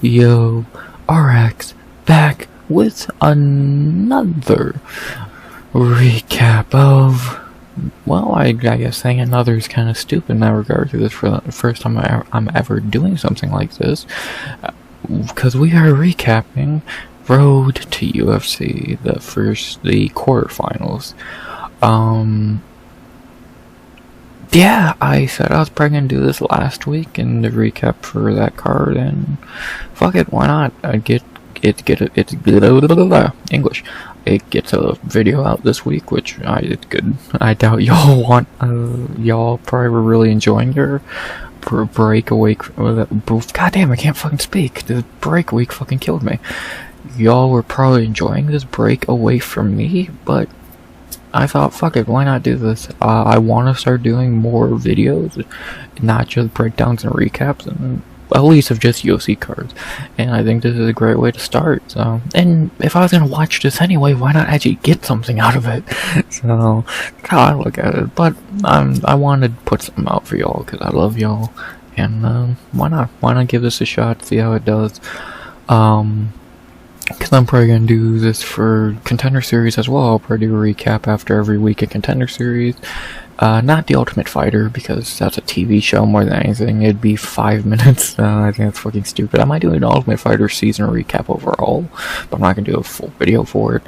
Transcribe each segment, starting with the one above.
Yo, RX back with another recap of, well, I guess saying another is kind of stupid in that regard, because it's for the first time I'm ever doing something like this, because we are recapping Road to UFC, the quarterfinals. Yeah, I said I was probably gonna do this last week in the recap for that card, and fuck it, why not? English. It gets a video out this week, which it's good. I doubt y'all y'all probably were really enjoying your break away. Goddamn, I can't fucking speak. The break week fucking killed me. Y'all were probably enjoying this break away from me, but I thought, fuck it, why not do this? I want to start doing more videos, not just breakdowns and recaps, and at least of just UFC cards. And I think this is a great way to start. So, and if I was gonna watch this anyway, why not actually get something out of it? So that's how I look at it. But I wanted to put something out for y'all because I love y'all, and why not? Why not give this a shot? See how it does. Because I'm probably going to do this for Contender Series as well. I'll probably do a recap after every week in Contender Series. Not The Ultimate Fighter, because that's a TV show more than anything. It'd be 5 minutes. I think that's fucking stupid. I might do an Ultimate Fighter season recap overall, but I'm not going to do a full video for it.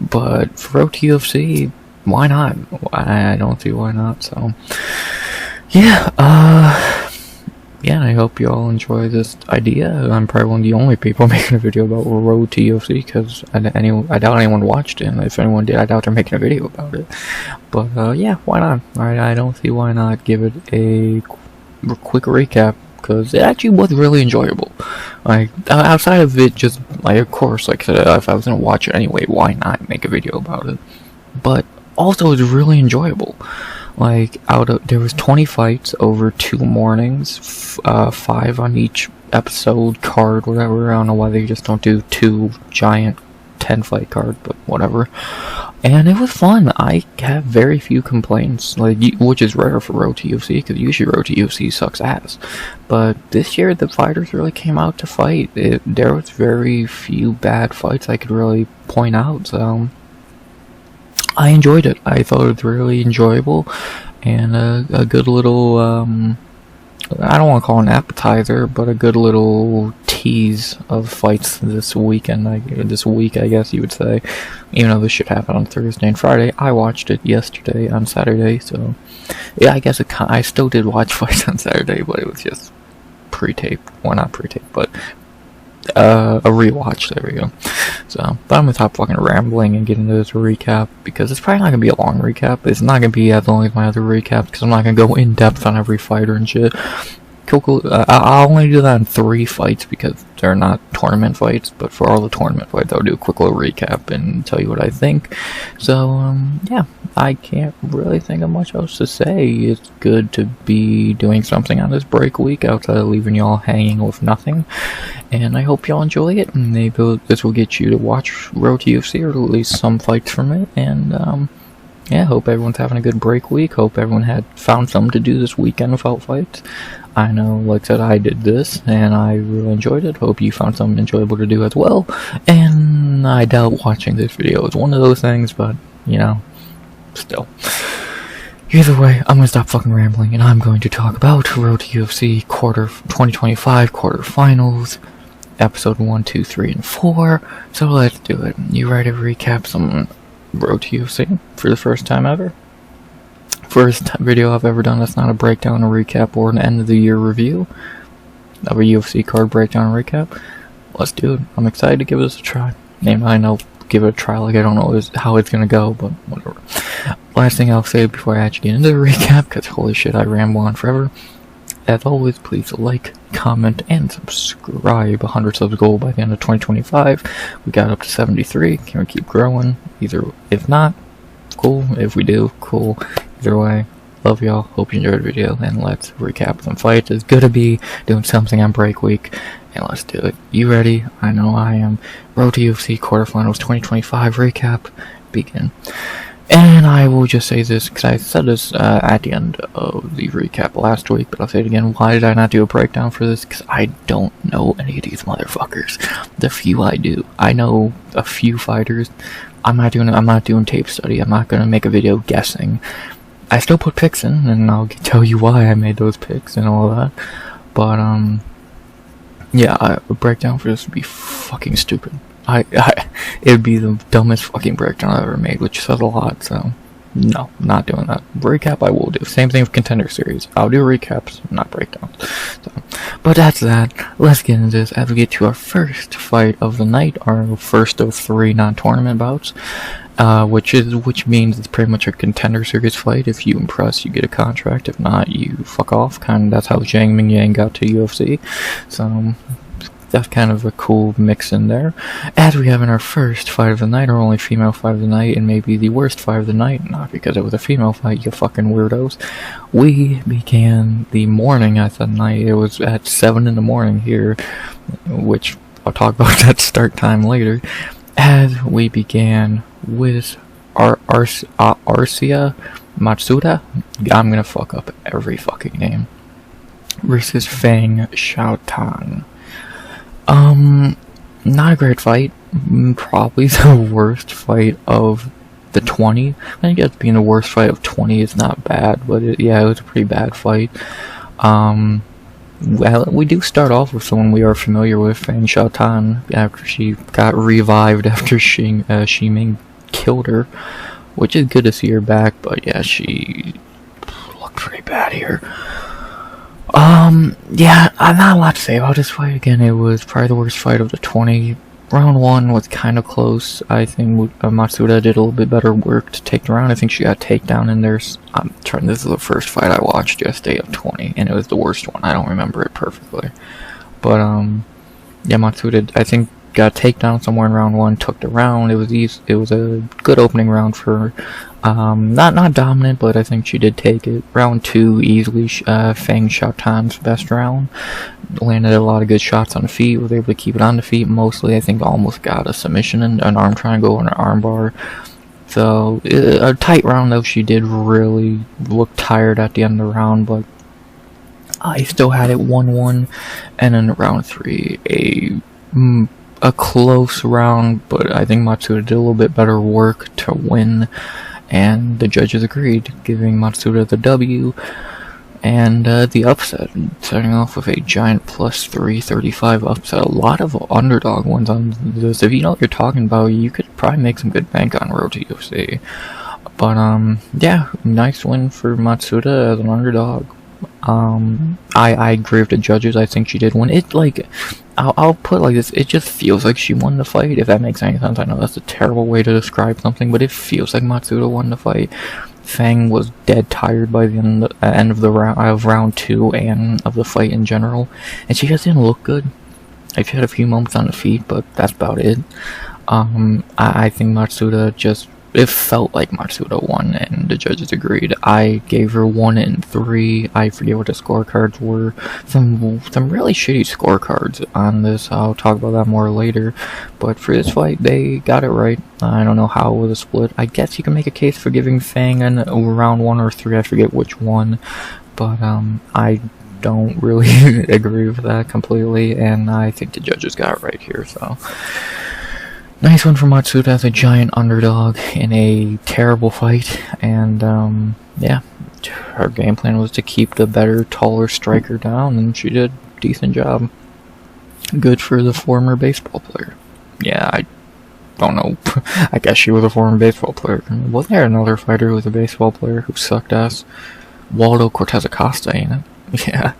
But for Road to UFC, why not? I don't see why not, so... Yeah, yeah, I hope you all enjoy this idea. I'm probably one of the only people making a video about Road to UFC, because I doubt anyone watched it, and if anyone did, I doubt they're making a video about it. But, yeah, why not? I don't see why not give it a quick recap, because it actually was really enjoyable. Like, outside of it just, like, of course, like I said, if I was gonna watch it anyway, why not make a video about it? But, also, it's really enjoyable. Like, there was 20 fights over 2 mornings, 5 on each episode card, whatever. I don't know why they just don't do 2 giant 10-fight cards, but whatever. And it was fun. I have very few complaints, like, which is rare for Road to UFC, because usually Road to UFC sucks ass. But this year, the fighters really came out to fight. There was very few bad fights I could really point out, so... I enjoyed it. I thought it was really enjoyable, and a good little, I don't want to call it an appetizer, but a good little tease of fights this weekend, this week, I guess you would say. Even though this should happen on Thursday and Friday, I watched it yesterday on Saturday, so, yeah, I guess I still did watch fights on Saturday, but it was just pre-taped. Well, not pre-taped, but a rewatch, there we go. So, but I'm gonna stop fucking rambling and get into this recap, because it's probably not gonna be a long recap. It's not gonna be as long as my other recap, because I'm not gonna go in depth on every fighter and shit. Cool. I'll only do that in 3 fights, because they're not tournament fights, but for all the tournament fights, I'll do a quick little recap and tell you what I think. So, yeah, I can't really think of much else to say. It's good to be doing something on this break week outside of leaving y'all hanging with nothing. And I hope y'all enjoy it, and maybe this will get you to watch Road to UFC, or at least some fights from it. And, yeah, hope everyone's having a good break week. Hope everyone had found something to do this weekend without fights. I know, like I said, I did this, and I really enjoyed it. Hope you found something enjoyable to do as well. And I doubt watching this video is one of those things, but, you know, still. Either way, I'm gonna stop fucking rambling, and I'm going to talk about Road to UFC 2025 quarterfinals, episode 1, 2, 3, and 4. So let's do it. You ready to recap some Road to UFC for the first time ever? First video I've ever done that's not a breakdown, a recap, or an end of the year review of a UFC card breakdown and recap. Let's do it. I'm excited to give this a try. I know, give it a try, like I don't know how it's gonna go, but whatever. Last thing I'll say before I actually get into the recap, because holy shit, I ramble on forever. As always, please like, comment, and subscribe. 100 subs goal by the end of 2025. We got up to 73. Can we keep growing? If not, cool. If we do, cool. Either way, love y'all. Hope you enjoyed the video, and let's recap some fights. It's good to be doing something on break week, and let's do it. You ready? I know I am. Road to UFC quarterfinals 2025 recap. Begin. And I will just say this, because I said this at the end of the recap last week, but I'll say it again. Why did I not do a breakdown for this? Because I don't know any of these motherfuckers. The few I do, I know a few fighters. I'm not doing tape study. I'm not gonna make a video guessing. I still put picks in, and I'll tell you why I made those picks and all that. But yeah, a breakdown for this would be fucking stupid. It'd be the dumbest fucking breakdown I've ever made, which says a lot, so no, not doing that. Recap I will do. Same thing with Contender Series. I'll do recaps, not breakdowns. So, but that's that. Let's get into this as we get to our first fight of the night, our first of 3 non-tournament bouts. Which means it's pretty much a Contender Series fight. If you impress, you get a contract. If not, you fuck off. That's how Zhang Mingyang got to UFC. So that's kind of a cool mix in there. As we have in our first fight of the night, our only female fight of the night, and maybe the worst fight of the night, not because it was a female fight, you fucking weirdos. We began the morning at the night. It was at 7 in the morning here, which I'll talk about that start time later. As we began with Arcia Matsuda, I'm gonna fuck up every fucking name, versus Feng Xiaotan. Not a great fight. Probably the worst fight of the 20. I guess being the worst fight of 20 is not bad, but yeah, it was a pretty bad fight. Well, we do start off with someone we are familiar with, Feng Xiaotan, after she got revived after Xi Ming killed her, which is good to see her back, but yeah, she looked pretty bad here. Yeah, I'm not a lot to say about this fight. Again, it was probably the worst fight of the 20. Round 1 was kind of close. I think Matsuda did a little bit better work to take the round. I think she got a takedown in there. This is the first fight I watched yesterday of 20, and it was the worst one. I don't remember it perfectly. But, yeah, Matsuda, I think, got a takedown somewhere in round 1, took the round. It was easy. It was a good opening round for her. Not dominant, but I think she did take it. Round 2, easily, Feng Xiaotan's best round. Landed a lot of good shots on the feet, was able to keep it on the feet mostly. I think almost got a submission and an arm triangle and an arm bar. So, a tight round though. She did really look tired at the end of the round, but I still had it 1-1. And then round 3, a close round, but I think Matsuda did a little bit better work to win, and the judges agreed, giving Matsuda the W and the upset, starting off with a giant plus 335 upset. A lot of underdog ones on this. If you know what you're talking about, you could probably make some good bank on Road to UFC. But yeah, nice win for Matsuda as an underdog. I agree with the judges. I think she did win. It, like, I'll put it like this, it just feels like she won the fight, if that makes any sense. I know that's a terrible way to describe something, but it feels like Matsuda won the fight. Feng was dead tired by the end of the round 2 and of the fight in general, and she just didn't look good. She had a few moments on the feet, but that's about it. I think Matsuda just, it felt like Matsuda won, and the judges agreed. I gave her 1 and 3. I forget what the scorecards were. Some really shitty scorecards on this. I'll talk about that more later. But for this fight, they got it right. I don't know how it was a split. I guess you can make a case for giving Feng round 1 or 3. I forget which one. But I don't really agree with that completely, and I think the judges got it right here. So. Nice one for Matsuda as a giant underdog in a terrible fight, and yeah, her game plan was to keep the better, taller striker down, and she did a decent job. Good for the former baseball player. Yeah, I don't know. I guess she was a former baseball player. Wasn't there another fighter who was a baseball player who sucked ass? Waldo Cortez Acosta, ain't it? Yeah.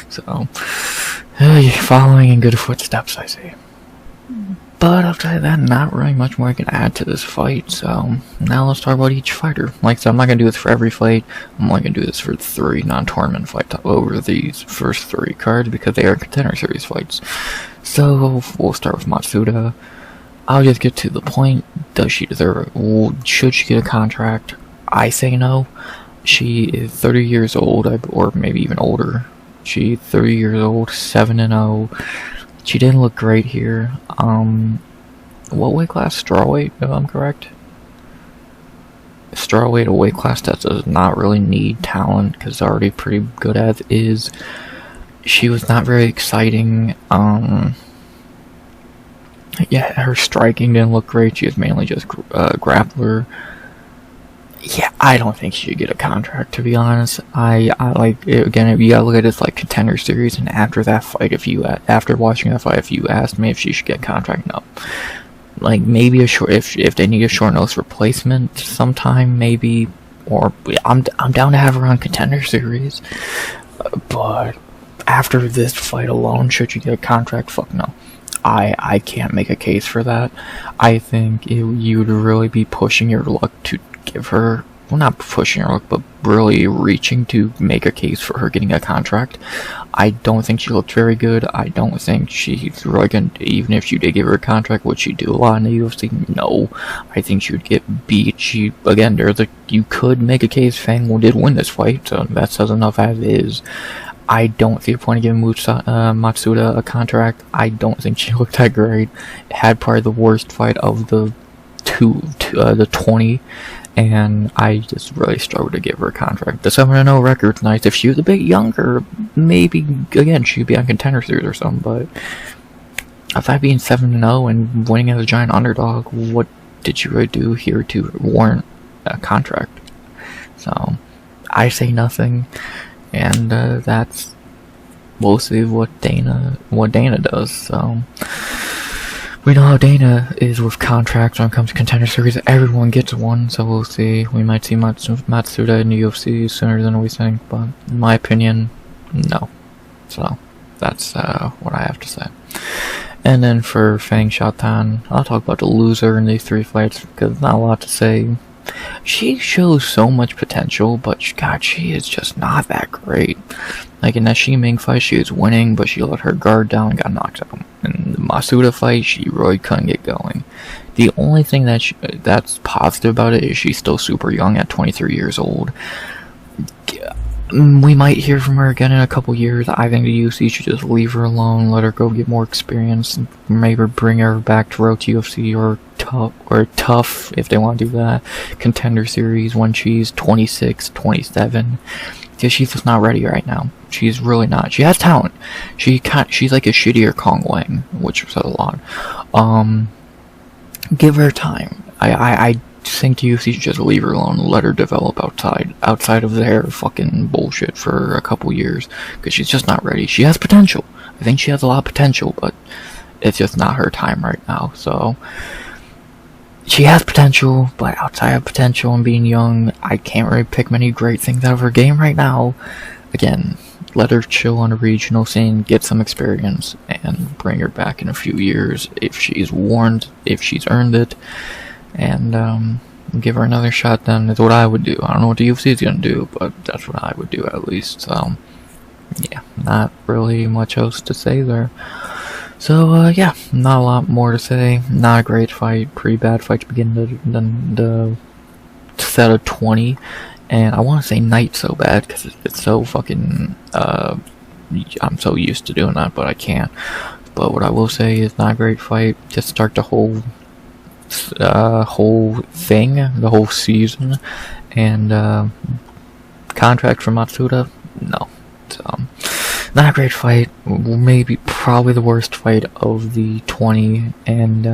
So, following in good footsteps, I see. But outside of that, not really much more I can add to this fight, so now let's talk about each fighter. Like I said, I'm not going to do this for every fight, I'm only going to do this for 3 non-tournament fights over these first 3 cards, because they are Contender Series fights. So, we'll start with Matsuda. I'll just get to the point. Does she deserve it? Should she get a contract? I say no. She is 30 years old, or maybe even older. She's 30 years old, 7-0. She didn't look great here. What weight class? Strawweight, if I'm correct? strawweight, a weight class that does not really need talent because they're already pretty good as is. She was not very exciting. Yeah, her striking didn't look great. She was mainly just grappler. Yeah, I don't think she should get a contract, to be honest. I like, again, if you gotta look at this like contender series, and after that fight, after watching that fight, if you asked me if she should get a contract, no. Like, maybe a short, if they need a short notice replacement sometime, maybe, or I'm down to have her on contender series, but after this fight alone, should she get a contract? Fuck no. I can't make a case for that. I think you'd really be pushing your luck to give her, well, not pushing her luck, but really reaching to make a case for her getting a contract. I don't think she looked very good. I don't think she's really going to, even if you did give her a contract, would she do a lot in the UFC? No. I think she would get beat. Again, you could make a case Fang did win this fight, so that says enough as is. I don't see a point of giving Matsuda a contract. I don't think she looked that great. Had probably the worst fight of the 20, and I just really struggled to give her a contract. The 7-0 record's nice. If she was a bit younger, maybe, again, she'd be on contender series or something, but aside being 7-0 and winning as a giant underdog, what did you really do here to warrant a contract? So, I say nothing. And we'll see what Dana does. So we know how Dana is with contracts when it comes to contender series. Everyone gets one, so we'll see. We might see Matsuda in the UFC sooner than we think, but in my opinion, no. So that's what I have to say. And then for Fang Xiaotan, I'll talk about the loser in these 3 fights because not a lot to say. She shows so much potential, but God, she is just not that great. Like in that Ximing fight, she was winning, but she let her guard down and got knocked out. In the Masuda fight, she really couldn't get going. The only thing that's positive about it is she's still super young at 23 years old. We might hear from her again in a couple years. I think the UFC should just leave her alone, let her go get more experience, maybe bring her back to Road to UFC or Tough if they want to do that. Contender series when she's 26, 27. Because she's just not ready right now. She's really not. She has talent. She's like a shittier Kong Wang, which says a lot. Give her time. I think the UFC should just leave her alone and let her develop outside of their fucking bullshit for a couple years, because she's just not ready. She has potential. I think she has a lot of potential, but it's just not her time right now. So she has potential, but outside of potential and being young, I can't really pick many great things out of her game right now. Again, let her chill on a regional scene, get some experience, and bring her back in a few years if she's earned it. And give her another shot. Then is what I would do. I don't know what the UFC is gonna do, but that's what I would do at least. So yeah, not really much else to say there. So yeah, not a lot more to say. Not a great fight. Pretty bad fight to begin the set of 20. And I want to say night so bad because it's so fucking. I'm so used to doing that, but I can't. But what I will say is not a great fight. Just start the whole thing, the whole season, and contract for Matsuda, no. So, not a great fight. Probably the worst fight of the 20, and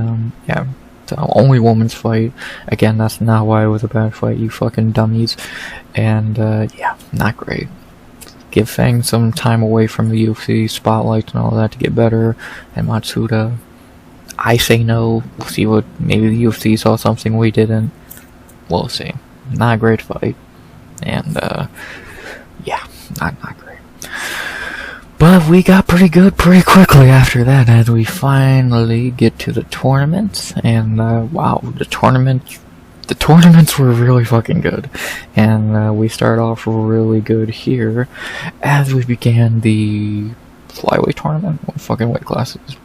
yeah, the only woman's fight. Again, that's not why it was a bad fight, you fucking dummies. And yeah, not great. Give Fang some time away from the UFC spotlight and all that to get better, and Matsuda, I say no. We'll see what, maybe the UFC saw something we didn't. We'll see. Not a great fight. And, yeah, not great. But we got pretty good pretty quickly after that as we finally get to the tournaments. And, wow, the tournaments were really fucking good. And, we start off really good here as we began the flyweight tournament. What fucking weight classes?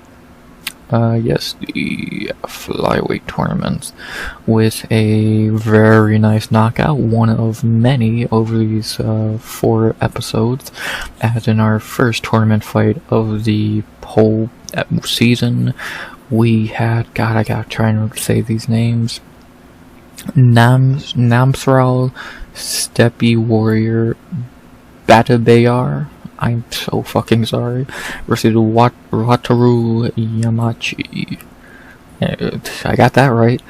Yes, the flyweight tournaments with a very nice knockout, one of many over these 4 episodes, as in our first tournament fight of the whole season. We had, God, I gotta try and say these names. Namsral Steppe Warrior Batabayar, I'm so fucking sorry, versus Wataru Yamachi. I got that right.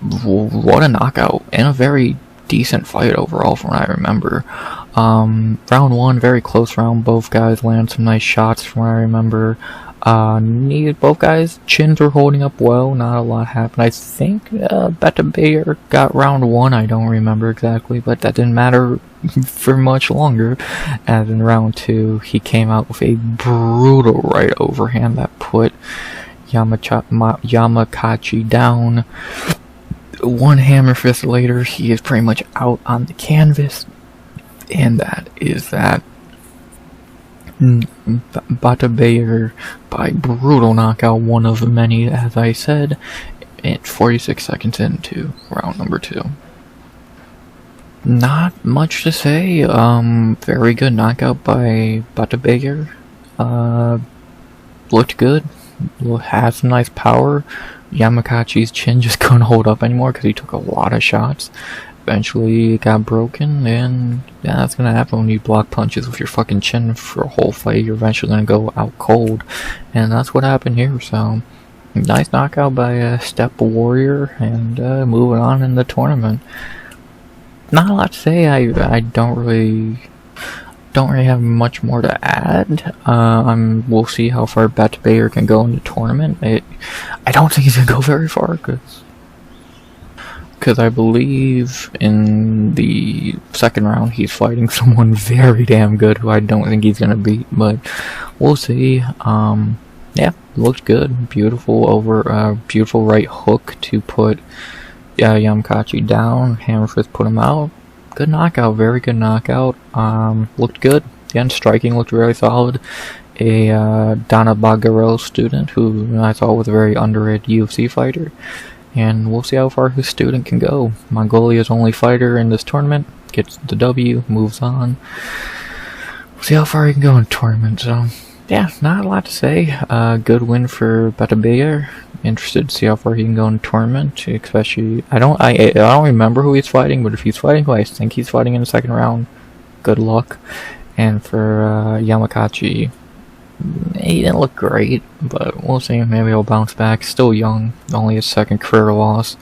What a knockout, and a very decent fight overall from what I remember. Round 1, very close round, both guys landed some nice shots from what I remember. Both guys' chins were holding up well, not a lot happened. I think Beta Bayer got round 1, I don't remember exactly, but that didn't matter for much longer, as in round 2, he came out with a brutal right overhand that put Yamakachi down. One hammer fist later, he is pretty much out on the canvas, and that is that. Bata Bayer, by brutal knockout, one of many, as I said, at 46 seconds into round number 2. Not much to say. Very good knockout by Bata Bayer. Looked good. Had some nice power. Yamakachi's chin just couldn't hold up anymore because he took a lot of shots. Eventually it got broken, and yeah, that's gonna happen when you block punches with your fucking chin for a whole fight. You're eventually gonna go out cold, and that's what happened here. So, nice knockout by Steppe Warrior, and moving on in the tournament. Not a lot to say. I don't really have much more to add. We'll see how far Bata Bayer can go in the tournament. I don't think he's gonna go very far, because I believe in the second round he's fighting someone very damn good who I don't think he's gonna beat, but we'll see. Yeah, looked good. Beautiful beautiful right hook to put Yamakachi down. Hammer fist put him out. Good knockout, very good knockout. Looked good. Again, striking looked very solid. A Dana Bagaro student who I thought was a very underrated UFC fighter. And we'll see how far his student can go. Mongolia's only fighter in this tournament gets the W, moves on. We'll see how far he can go in the tournament. So, yeah, not a lot to say. Good win for Bata Bayer. Interested to see how far he can go in the tournament. Especially, I don't remember who he's fighting, but if he's fighting who I think he's fighting in the second round, good luck. And for Yamakachi, he didn't look great, but we'll see. Maybe he'll bounce back. Still young, only his second career loss.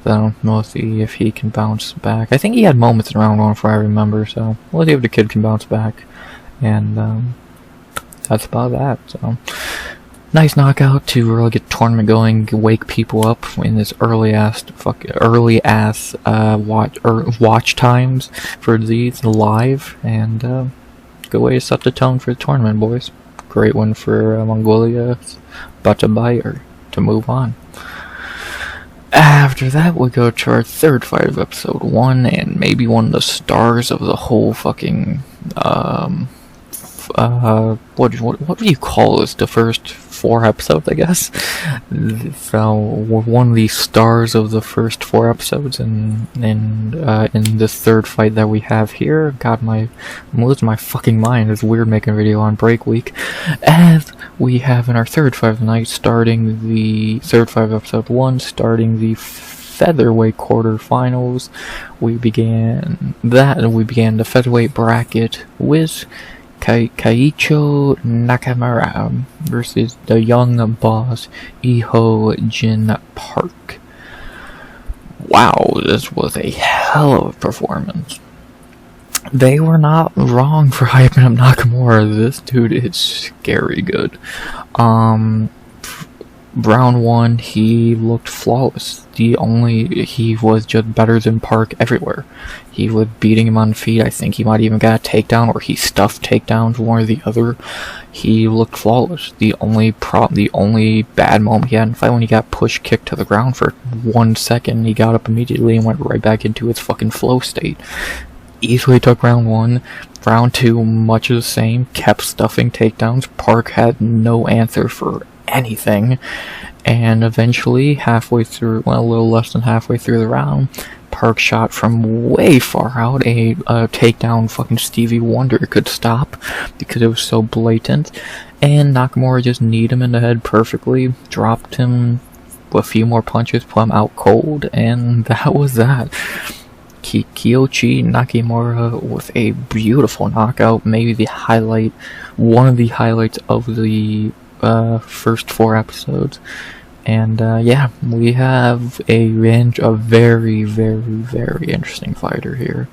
So we'll see if he can bounce back. I think he had moments in round 1, if I remember. So we'll see if the kid can bounce back. And that's about that. So nice knockout to really get the tournament going, wake people up in this early ass watch times for these live, and good way to set the tone for the tournament, boys. Great one for Mongolia, Bata Bayer, to move on. After that, we go to our third fight of episode 1, and maybe one of the stars of the whole fucking, what do you call this? The first 4 episodes, I guess? So, we're one of the stars of the first 4 episodes, and in this third fight that we have here, God, I'm losing my fucking mind. It's weird making a video on break week. As we have in our third fight of the night, starting the third fight of episode 1, starting the featherweight quarterfinals. We began the featherweight bracket with Kaiicho Nakamura versus the young boss Iho Jin Park. Wow, this was a hell of a performance. They were not wrong for hyping up Nakamura. This dude is scary good. Round 1, he looked flawless. He was just better than Park everywhere. He was beating him on feet. I think he might even got a takedown, or he stuffed takedowns, one or the other. He looked flawless. The only bad moment he had in the fight when he got kicked to the ground for 1 second. He got up immediately and went right back into his fucking flow state. Easily took round 1. Round 2, much of the same. Kept stuffing takedowns. Park had no answer for anything, and eventually halfway through, well, a little less than halfway through the round, Park shot from way far out a takedown fucking Stevie Wonder could stop because it was so blatant, and Nakamura just kneed him in the head perfectly, dropped him a few more punches, put him out cold, and that was that. Kiyoshi Nakamura with a beautiful knockout, maybe one of the highlights of the first 4 episodes. And yeah, we have a very, very, very interesting fighter here.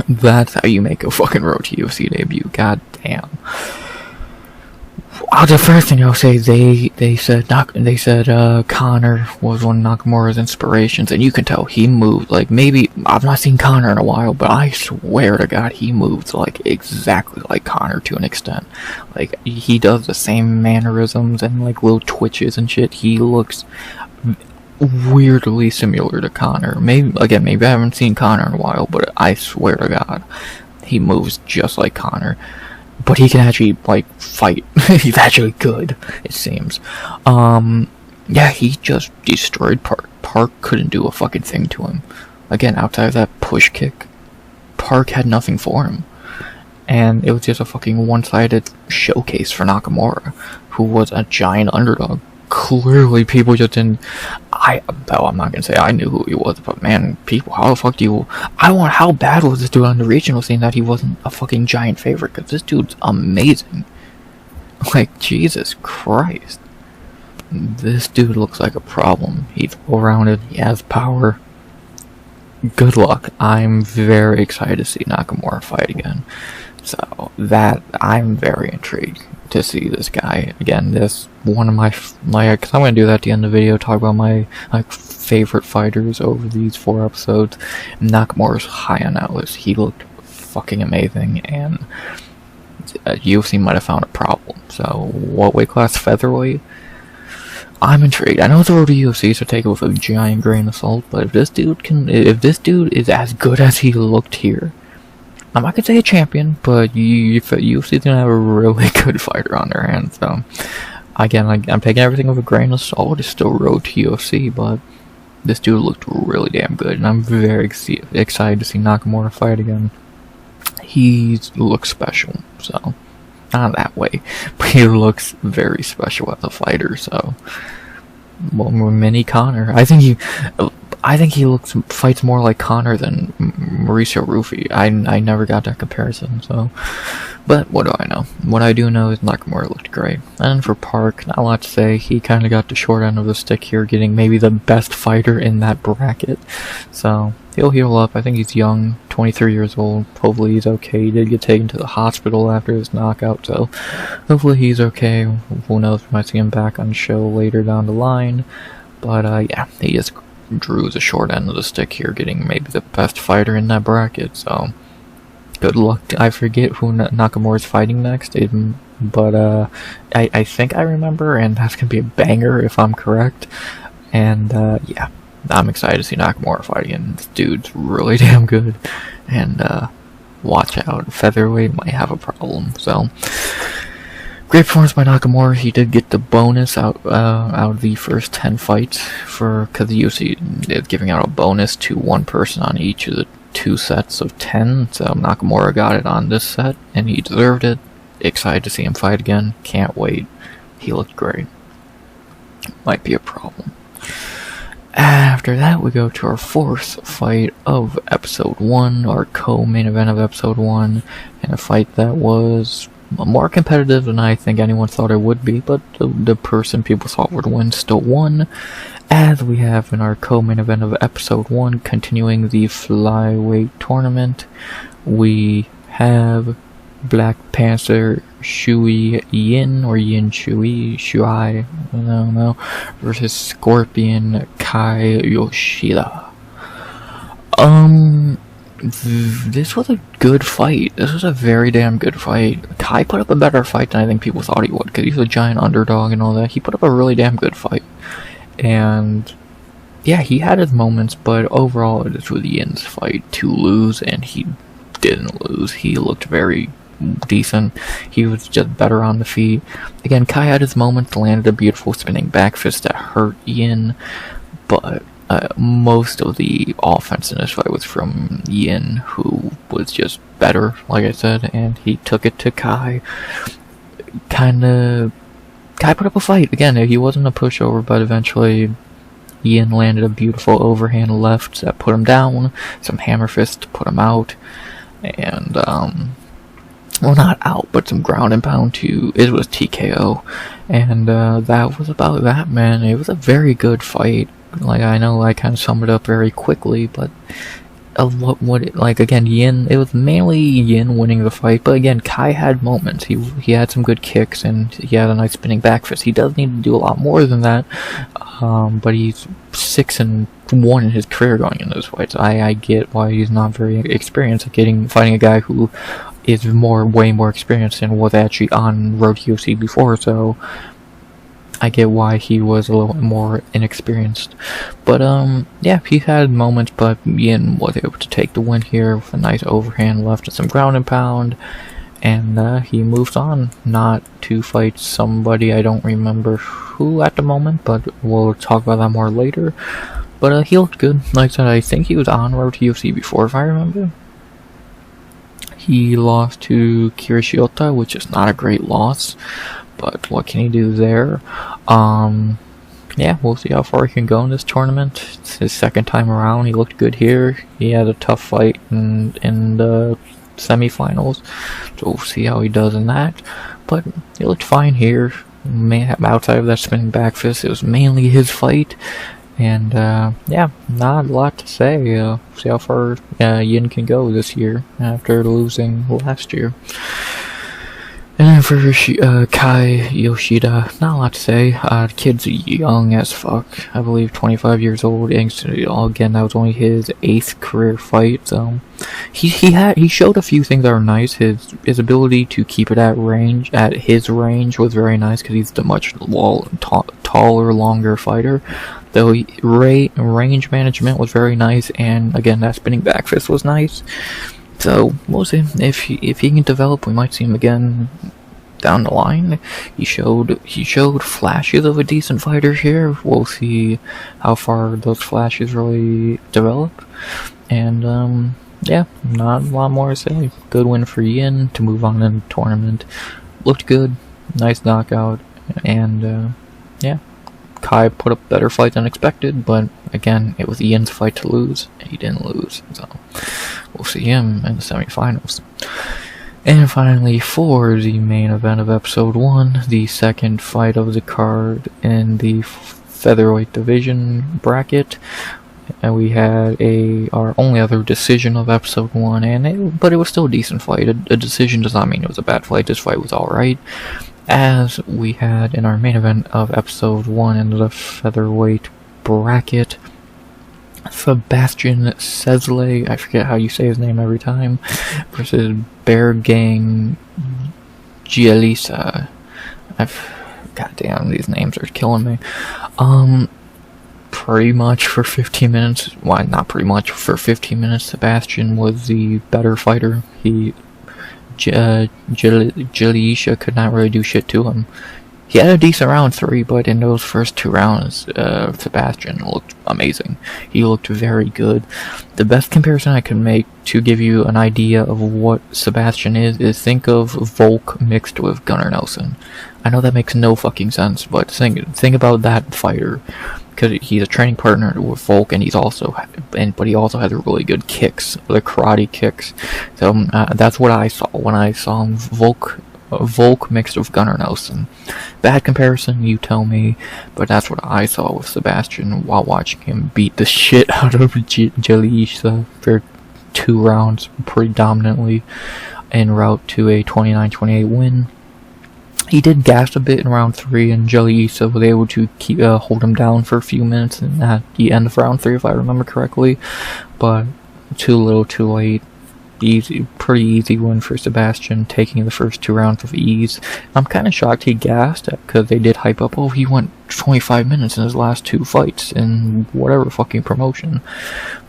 That's how you make a fucking Road to UFC debut. God damn. The first thing I'll say, they said Conor was one of Nakamura's inspirations, and you can tell he moved like, maybe I've not seen Conor in a while, but I swear to God he moves like exactly like Conor to an extent. Like, he does the same mannerisms and like little twitches and shit. He looks weirdly similar to Conor. Maybe I haven't seen Conor in a while, but I swear to God he moves just like Conor. But he can actually, like, fight. He's actually good, it seems. Yeah, he just destroyed Park. Park couldn't do a fucking thing to him. Again, outside of that push kick, Park had nothing for him. And it was just a fucking one-sided showcase for Nakamura, who was a giant underdog. Clearly, people just didn't... I'm not gonna say I knew who he was, but man, people, how the fuck do you... how bad was this dude on the regional scene that he wasn't a fucking giant favorite? Because this dude's amazing. Like, Jesus Christ. This dude looks like a problem. He's well-rounded, he has power. Good luck. I'm very excited to see Nakamura fight again. So, I'm very intrigued to see this guy again. This one of my cause I'm gonna do that at the end of the video, talk about my favorite fighters over these 4 episodes. Nakamura's high on that list. He looked fucking amazing, and UFC might have found a problem. So, what weight class? Featherweight? I'm intrigued. I know it's over to UFC, so take it with a giant grain of salt. But if this dude is as good as he looked here, I'm not gonna say a champion, but UFC's gonna have a really good fighter on their hands. So, again, I'm taking everything with a grain of salt. It's still Road to UFC, but this dude looked really damn good, and I'm very excited to see Nakamura fight again. He looks special, so not that way, but he looks very special as a fighter. So, well, mini Conor. I think he fights more like Conor than Mauricio Rufy. I never got that comparison, so... But what do I know? What I do know is Nakamura looked great. And for Park, not a lot to say. He kind of got the short end of the stick here, getting maybe the best fighter in that bracket. So, he'll heal up. I think he's young, 23 years old. Hopefully he's okay. He did get taken to the hospital after his knockout, so hopefully he's okay. Who knows, we might see him back on the show later down the line. But, yeah, he just drew the short end of the stick here, getting maybe the best fighter in that bracket, so good luck. I forget who Nakamura's fighting next, but I think I remember, and that's gonna be a banger if I'm correct. And yeah, I'm excited to see Nakamura fight again. This dude's really damn good, and watch out, featherweight might have a problem. So, great performance by Nakamura. He did get the bonus out of the first 10 fights, because the UFC is giving out a bonus to one person on each of the 2 sets of 10. So Nakamura got it on this set, and he deserved it. Excited to see him fight again. Can't wait. He looked great. Might be a problem. After that, we go to our 4th fight of episode 1, our co-main event of episode 1, and a fight that was more competitive than I think anyone thought it would be, but the person people thought would win still won, as we have in our co-main event of episode 1, continuing the flyweight tournament. We have Black Panther Shui Yin, or Yin Shui, I don't know, versus Scorpion Kai Yoshida. This was a good fight. This was a very damn good fight. Kai put up a better fight than I think people thought he would, because he's a giant underdog and all that. He put up a really damn good fight. And yeah, he had his moments, but overall it was Yin's fight to lose, and he didn't lose. He looked very decent. He was just better on the feet. Again, Kai had his moments, landed a beautiful spinning back fist that hurt Yin, but most of the offense in this fight was from Yin, who was just better, like I said, and he took it to Kai. Kinda Kai put up a fight. Again, he wasn't a pushover, but eventually Ian landed a beautiful overhand left that put him down, some hammer fists to put him out, and, well, not out, but some ground and pound it was TKO, and, that was about that, man. It was a very good fight. Like, I know I kind of summed it up very quickly, but again, Yin, it was mainly Yin winning the fight, but again, Kai had moments. He had some good kicks, and he had a nice spinning back fist. He does need to do a lot more than that, but he's 6-1 in his career going into this fight, so I get why he's not very experienced at fighting a guy who is way more experienced and was actually on Road to UFC before, so I get why he was a little more inexperienced. But, yeah, he had moments, but Yin was able to take the win here with a nice overhand left and some ground and pound. And, he moves on, not to fight somebody I don't remember who at the moment, but we'll talk about that more later. But, he looked good. Like I said, I think he was on Road to UFC before, if I remember. He lost to Kirishiyota, which is not a great loss. But what can he do there? Yeah, we'll see how far he can go in this tournament. It's his second time around. He looked good here. He had a tough fight in the semifinals, so we'll see how he does in that. But he looked fine here. Outside of that spinning back fist, it was mainly his fight. And, yeah, not a lot to say. See how far Yin can go this year after losing last year. And then for Kai Yoshida, not a lot to say. The kid's young as fuck. I believe 25 years old. Again, that was only his 8th career fight. So he showed a few things that were nice. His ability to keep it at his range was very nice because he's the much taller, longer fighter. Though range management was very nice, and again, that spinning back fist was nice. So we'll see if he can develop. We might see him again down the line. He showed flashes of a decent fighter here. We'll see how far those flashes really develop. And yeah, not a lot more to say. Good win for Yin to move on in the tournament. Looked good, nice knockout, and yeah. Kai put up a better fight than expected, but again, it was Ian's fight to lose, and he didn't lose, so we'll see him in the semifinals. And finally, for the main event of episode 1, the second fight of the card in the featherweight division bracket, and we had our only other decision of episode 1, but it was still a decent fight. A decision does not mean it was a bad fight. This fight was alright. As we had in our main event of episode 1 in the featherweight bracket, Sebastian Cesle, I forget how you say his name every time, versus Bergang Gialisa. Goddamn, these names are killing me. Pretty much for 15 minutes, well, not pretty much, for 15 minutes, Sebastian was the better fighter. Gialisa could not really do shit to him. He had a decent round 3, but in those first 2 rounds, Sebastian looked amazing. He looked very good. The best comparison I can make to give you an idea of what Sebastian is think of Volk mixed with Gunnar Nelson. I know that makes no fucking sense, but think about that fighter, because he's a training partner with Volk, and he also has really good kicks, the karate kicks. So that's what I saw when I saw him, Volk mixed with Gunnar Nelson. Bad comparison, you tell me, but that's what I saw with Sebastian while watching him beat the shit out of Gialisa for 2 rounds pretty dominantly en route to a 29-28 win. He did gas a bit in round 3, and Gialisa was able to hold him down for a few minutes at the end of round 3, if I remember correctly, but too little too late. Pretty easy win for Sebastian, taking the first 2 rounds with ease. I'm kind of shocked he gassed, because they did hype up, oh, he went 25 minutes in his last 2 fights in whatever fucking promotion.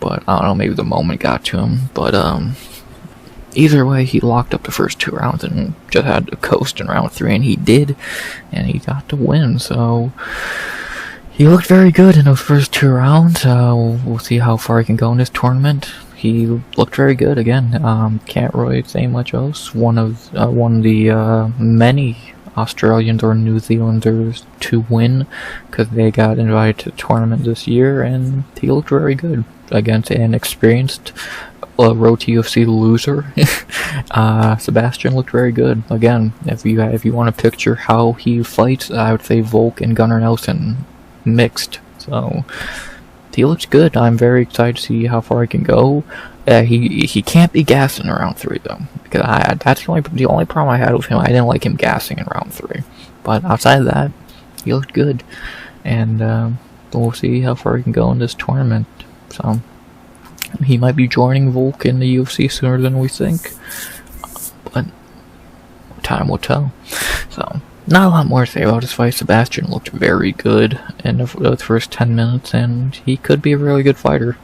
But I don't know, maybe the moment got to him. But either way, he locked up the first 2 rounds and just had to coast in round 3, and he did, and he got to win. So he looked very good in those first 2 rounds. We'll see how far he can go in this tournament. He looked very good again. Can't really say much else. One of the many Australians or New Zealanders to win, because they got invited to the tournament this year, and he looked very good against an experienced Road to UFC loser. Sebastian looked very good. Again, if you want to picture how he fights, I would say Volk and Gunnar Nelson mixed. So he looks good. I'm very excited to see how far he can go. He can't be gassing in round 3 though, because that's the only problem I had with him. I didn't like him gassing in round 3, but outside of that, he looked good, and we'll see how far he can go in this tournament. So he might be joining Volk in the UFC sooner than we think, but time will tell. So, not a lot more to say about this fight. Sebastian looked very good in the first 10 minutes, and he could be a really good fighter.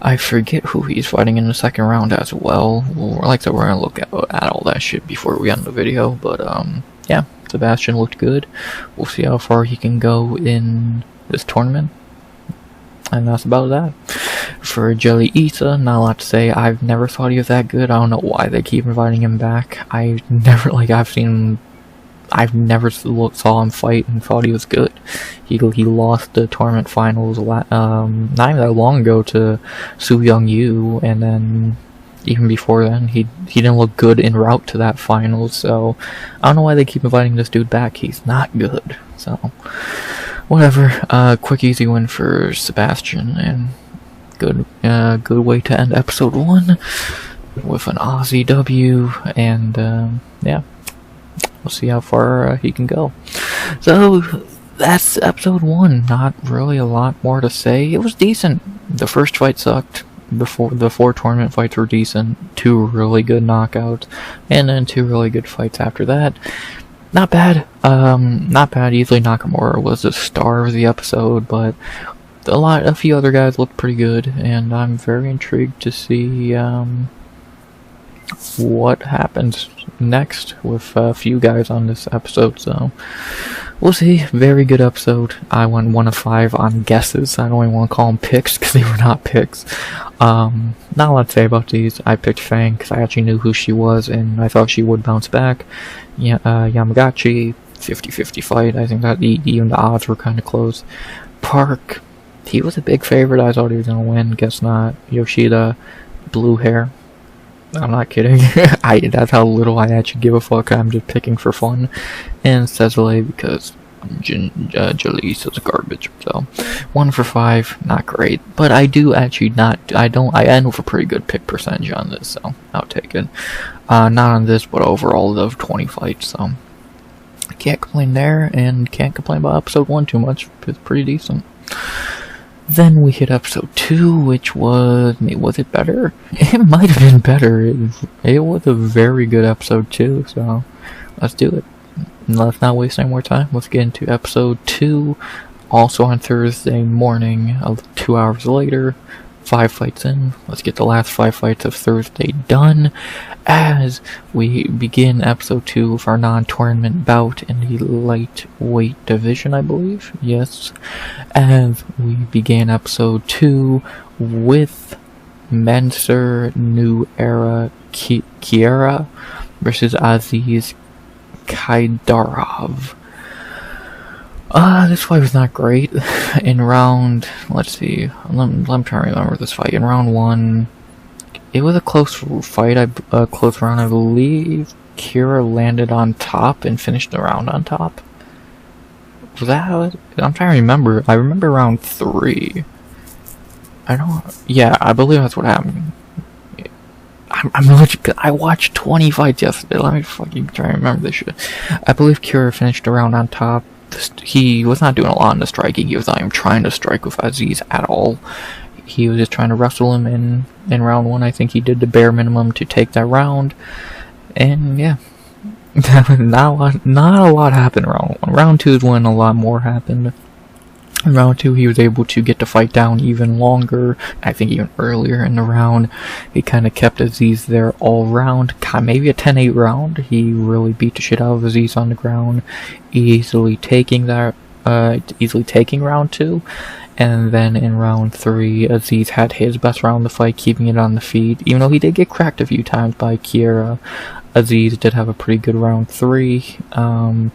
I forget who he's fighting in the second round as well. Like I said, we're going to look at all that shit before we end the video, but yeah, Sebastian looked good. We'll see how far he can go in this tournament. And that's about that. For Jelly Issa, not a lot to say. I've never thought he was that good. I don't know why they keep inviting him back. I've never saw him fight and thought he was good. He lost the tournament finals not even that long ago to Soo Young Yu, and then even before then he didn't look good en route to that finals. So I don't know why they keep inviting this dude back. He's not good. So whatever. Quick easy win for Sebastian, and good way to end episode 1 with an Aussie W, and yeah, we'll see how far he can go. So that's episode 1. Not really a lot more to say. It was decent. The first fight sucked. The 4 tournament fights were decent. 2 really good knockouts, and then 2 really good fights after that. Not bad. Not bad. Easily Nakamura was the star of the episode, but a few other guys looked pretty good, and I'm very intrigued to see what happens next with a few guys on this episode. So we'll see. Very good episode. I went 1 of 5 on guesses. I don't even want to call them picks because they were not picks. Not a lot to say about these. I picked Fang because I actually knew who she was, and I thought she would bounce back. Yeah, Yamagata, 50-50 fight. I think that even the odds were kind of close. Park, he was a big favorite. I thought he was going to win. Guess not. Yoshida, blue hair. I'm not kidding. That's how little I actually give a fuck. I'm just picking for fun. And Cezale because Jalise is garbage. So 1 for 5, not great. But I do actually I end with a pretty good pick percentage on this, so I'll take it. Not on this, but overall of 20 fights. So can't complain there, and can't complain about episode 1 too much. It's pretty decent. Then we hit episode 2, which was it better? It might have been better. It was a very good episode too, so let's do it. And let's not waste any more time. Let's get into episode 2, also on Thursday morning, 2 hours later. 5 fights in. Let's get the last 5 fights of Thursday done as we begin episode 2 of our non-tournament bout in the lightweight division, I believe. Yes. As we begin episode 2 with Mensur New Era Kiera versus Aziz Kaidarov. This fight was not great. In round, let's see, I'm trying to remember this fight. In round 1, it was a close fight, a close round, I believe. Kira landed on top and finished the round on top. Was that how it? I'm trying to remember. I remember round 3. Yeah, I believe that's what happened. I watched 20 fights yesterday. Let me fucking try to remember this shit. I believe Kira finished the round on top. He was not doing a lot in the striking. He was not even trying to strike with Aziz at all. He was just trying to wrestle him in round 1. I think he did the bare minimum to take that round. And yeah, not a lot happened in round 1. Round 2 is when a lot more happened. In round 2, he was able to get the fight down even longer. I think even earlier in the round. He kind of kept Aziz there all round. Maybe a 10-8 round. He really beat the shit out of Aziz on the ground, easily taking round 2. And then in round 3, Aziz had his best round of the fight, keeping it on the feet. Even though he did get cracked a few times by Kiera, Aziz did have a pretty good round 3,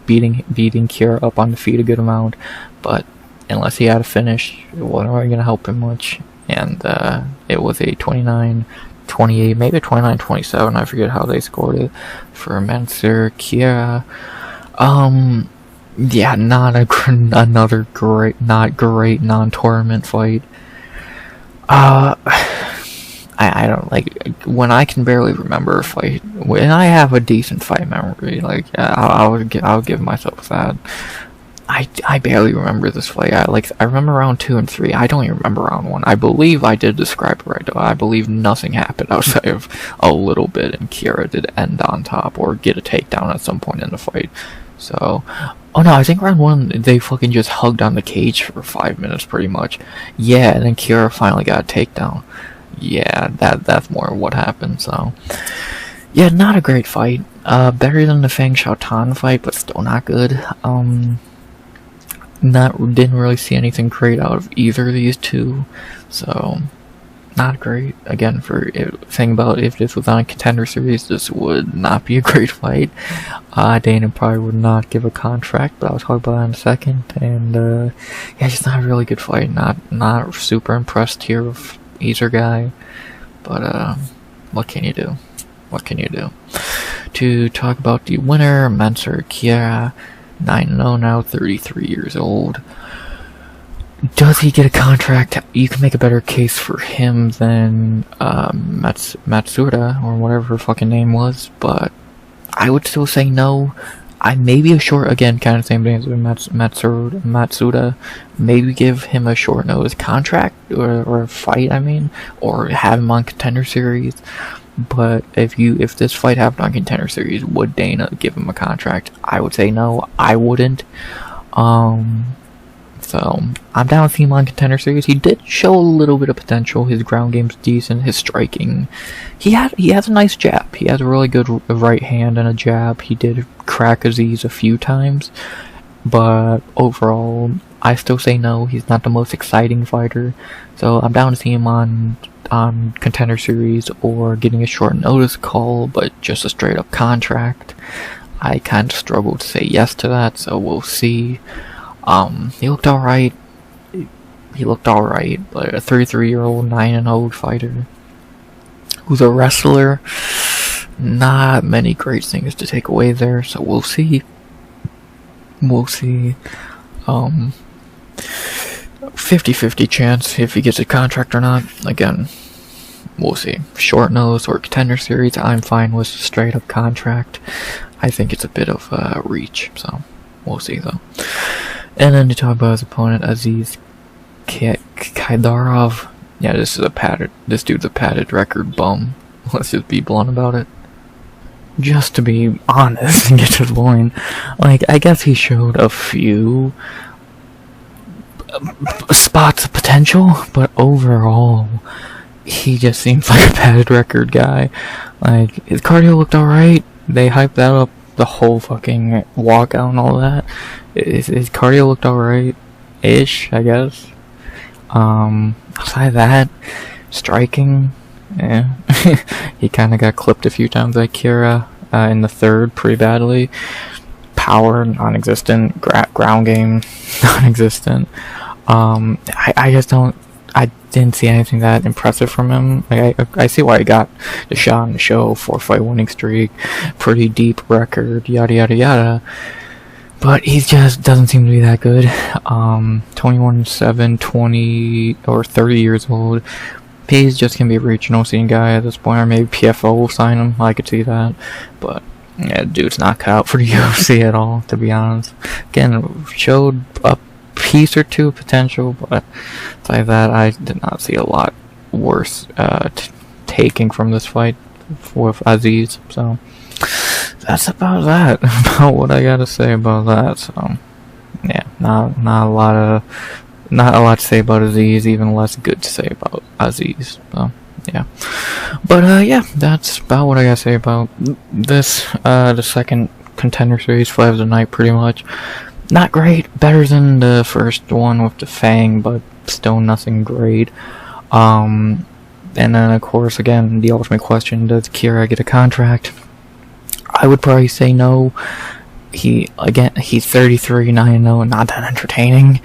beating Kira up on the feet a good amount, but unless he had a finish, it wasn't really going to help him much, and it was a 29-28, maybe 29-27, I forget how they scored it, for Mansur Kira. Yeah, not another great non-tournament fight. I don't like when I can barely remember a fight. When I have a decent fight memory, like I'll give myself that. I barely remember this fight. I remember round 2 and 3. I don't even remember round 1. I believe I did describe it right though. I believe nothing happened outside of a little bit, and Kira did end on top or get a takedown at some point in the fight. So, oh no, I think round 1 they fucking just hugged on the cage for 5 minutes pretty much. Yeah, and then Kira finally got a takedown. Yeah, that's more what happened. So, yeah, not a great fight. Better than the Fang Xiaotan fight, but still not good. Didn't really see anything great out of either of these two, so not great. Again, thing about if this was on a contender series, this would not be a great fight. Dana probably would not give a contract, but I'll talk about that in a second. And yeah, just not a really good fight. Not super impressed here with either guy, but what can you do? What can you do? To talk about the winner, Mansur Kira, 9-0 now, 33 years old. Does he get a contract? You can make a better case for him than Matsuda, or whatever her fucking name was, but I would still say no. I maybe a short, again, kind of same thing as with Matsuda. Maybe give him a short notice contract, or a fight, I mean, or have him on contender series. But if this fight happened on contender series, would Dana give him a contract? I would say no. I wouldn't. So I'm down with him on contender series. He did show a little bit of potential. His ground game's decent. His striking, he has a nice jab. He has a really good right hand and a jab. He did crack Aziz a few times, but overall, I still say no. He's not the most exciting fighter. So I'm down to see him on contender series or getting a short notice call, but just a straight up contract. I kind of struggle to say yes to that, so we'll see. He looked alright. He looked alright, but a 33-year-old, 9-0 fighter who's a wrestler, not many great things to take away there, so we'll see. We'll see. 50-50 chance if he gets a contract or not. Again, we'll see. Short nose or contender series, I'm fine with straight up contract. I think it's a bit of a reach, so we'll see though. And then to talk about his opponent, Aziz Kaidarov. Yeah, this dude's a padded record bum. Let's just be blunt about it. Just to be honest and get to the point, like, I guess he showed a few spots of potential, but overall, he just seems like a padded record guy. Like, his cardio looked alright. They hyped that up the whole fucking walkout and all that. His cardio looked alright-ish, I guess. Outside of that, striking, yeah. He kind of got clipped a few times by Kira in the third pretty badly. Power, non-existent. Ground game, non-existent. I didn't see anything that impressive from him. Like, I see why he got the shot in the show, 4-fight winning streak, pretty deep record, yada yada yada. But he just doesn't seem to be that good. 21-7, 20 or 30 years old. He's just gonna be a regional scene guy at this point, or maybe PFO will sign him. I could see that, but yeah, dude's not cut out for the UFC at all, to be honest. Again, showed a piece or two of potential, but like that, I did not see a lot worse taking from this fight with Aziz. So that's about that. About what I gotta say about that. So yeah, not a lot to say about Aziz. Even less good to say about Aziz. So yeah, but yeah, that's about what I gotta say about this. The second contender series fight of the night, pretty much. Not great. Better than the first one with the Fang, but still nothing great. And then, of course, again, the ultimate question, does Kira get a contract? I would probably say no. He's 33-9-0, not that entertaining.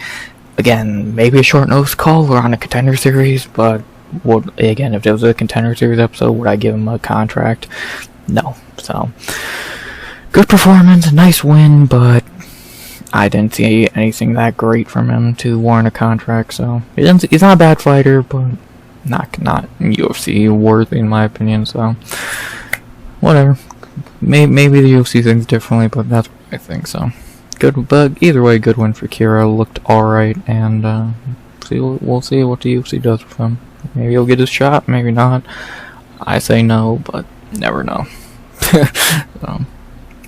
Again, maybe a short notice call or on a contender series, but again, if there was a contender series episode, would I give him a contract? No. So, good performance, nice win, but I didn't see anything that great from him to warrant a contract. So he's not a bad fighter, but not UFC worthy in my opinion. So whatever. Maybe the UFC thinks differently, but that's what I think. So good, but either way, good win for Kira. Looked alright, and we'll see what the UFC does with him. Maybe he'll get his shot, maybe not. I say no, but never know. So,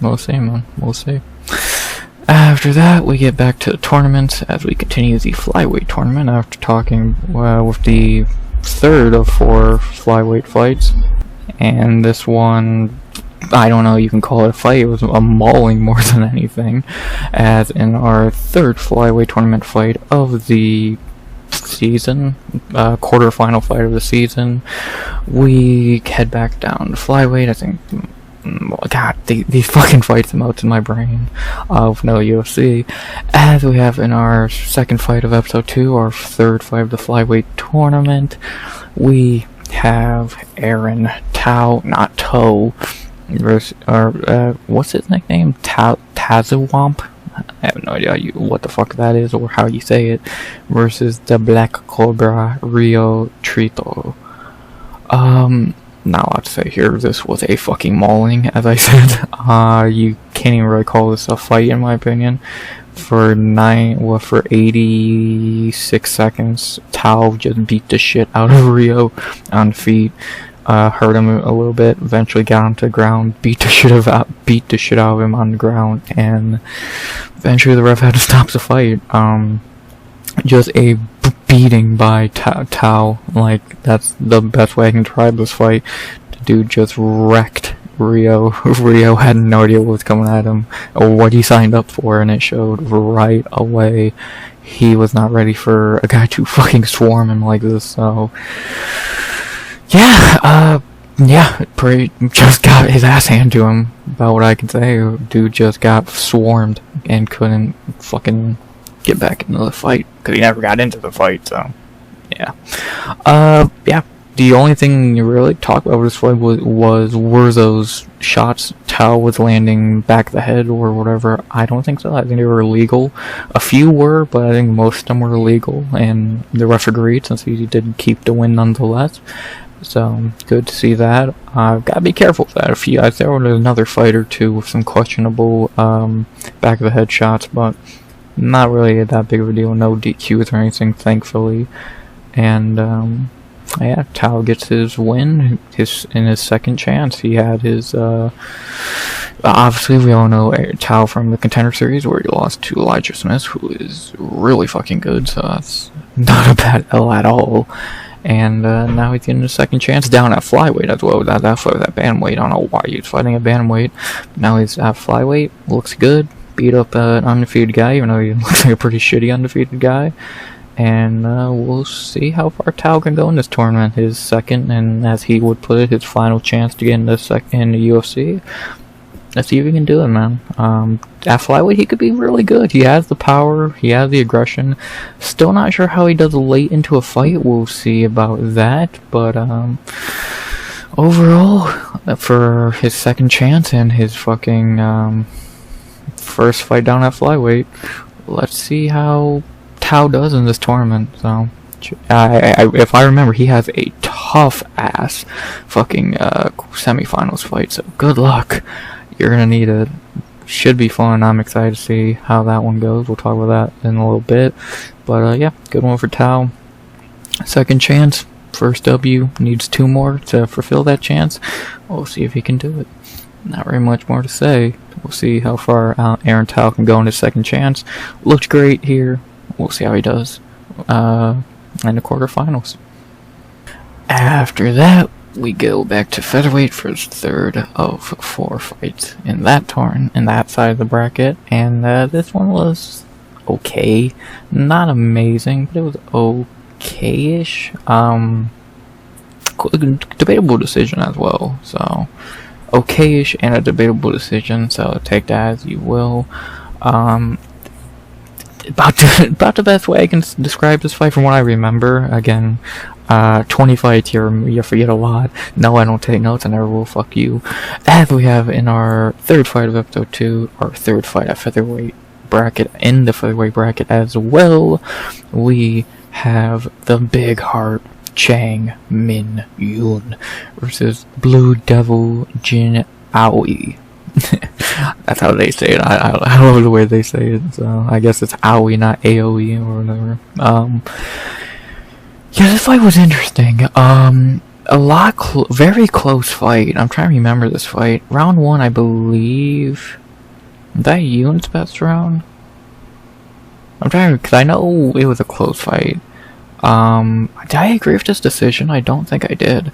we'll see, man. We'll see. After that, we get back to the tournaments as we continue the flyweight tournament after talking with the third of 4 flyweight fights. And this one, I don't know, you can call it a fight. It was a mauling more than anything. As in our third flyweight tournament fight of the season, quarterfinal fight of the season, we head back down to flyweight. I think, God, these fucking fights melt in my brain of no UFC. As we have in our second fight of episode 2, our third fight of the flyweight tournament, we have Aaron Tao, not Toe, versus, what's his nickname? Tazawamp? I have no idea what the fuck that is or how you say it, versus the Black Cobra Rio Trito. Not a lot to say here. This was a fucking mauling, as I said. You can't even really call this a fight, in my opinion. For 86 seconds, Tao just beat the shit out of Rio on feet. Hurt him a little bit. Eventually got him to the ground. Beat the shit out of him on the ground, and eventually the ref had to stop the fight. Just a beating by Tao. Like, that's the best way I can describe this fight. The dude just wrecked Rio. Rio had no idea what was coming at him or what he signed up for, and it showed right away. He was not ready for a guy to fucking swarm him like this. So yeah, just got his ass handed to him. About what I can say. Dude just got swarmed and couldn't fucking get back into the fight because he never got into the fight. So yeah, yeah. The only thing you really talked about this fight were those shots Tao was landing back of the head or whatever. I don't think so. I think they were illegal. A few were, but I think most of them were illegal, and the ref agreed since he did keep the win nonetheless. So good to see that. Gotta be careful with that. There was another fight or two with some questionable back of the head shots, but not really that big of a deal. No DQs or anything, thankfully. And yeah, Tao gets his win, in his second chance. He had his obviously we all know Tao from the Contender Series, where he lost to Elijah Smith, who is really fucking good. So that's not a bad L at all. And now he's getting his second chance down at flyweight as well. That bantamweight. I don't know why he's fighting a bantamweight. Now he's at flyweight. Looks good. Beat up an undefeated guy, even though he looks like a pretty shitty undefeated guy. And we'll see how far Tao can go in this tournament. His second, and as he would put it, his final chance to get in the UFC. Let's see if he can do it, man. At flyweight, he could be really good. He has the power. He has the aggression. Still not sure how he does late into a fight. We'll see about that. But overall, for his second chance and his fucking first fight down at flyweight, let's see how Tao does in this tournament. So, if I remember, he has a tough ass fucking semifinals fight. So good luck. You're gonna need it. Should be fun. I'm excited to see how that one goes. We'll talk about that in a little bit. But yeah, good one for Tao. Second chance. First W. Needs 2 more to fulfill that chance. We'll see if he can do it. Not very much more to say. We'll see how far Aaron Tao can go in his second chance. Looked great here. We'll see how he does in the quarterfinals. After that, we go back to featherweight for his third of 4 fights in that side of the bracket, and this one was okay, not amazing, but it was okay-ish. Debatable decision as well. So okayish and a debatable decision, so take that as you will. About the best way I can describe this fight from what I remember. Again, 20 fights, you forget a lot. No, I don't take notes, I never will, fuck you. As we have in our third fight of episode 2, our third fight at featherweight bracket, in the featherweight bracket as well, we have the big heart Chang Min Yoon versus Blue Devil Jin Aoi. That's how they say it. I don't know the way they say it, so I guess it's Aoi, not AOE or whatever. Yeah, this fight was interesting. Very close fight. I'm trying to remember this fight. Round 1, I believe. Was that Yoon's best round? I'm trying to, because I know it was a close fight. Did I agree with this decision? I don't think I did.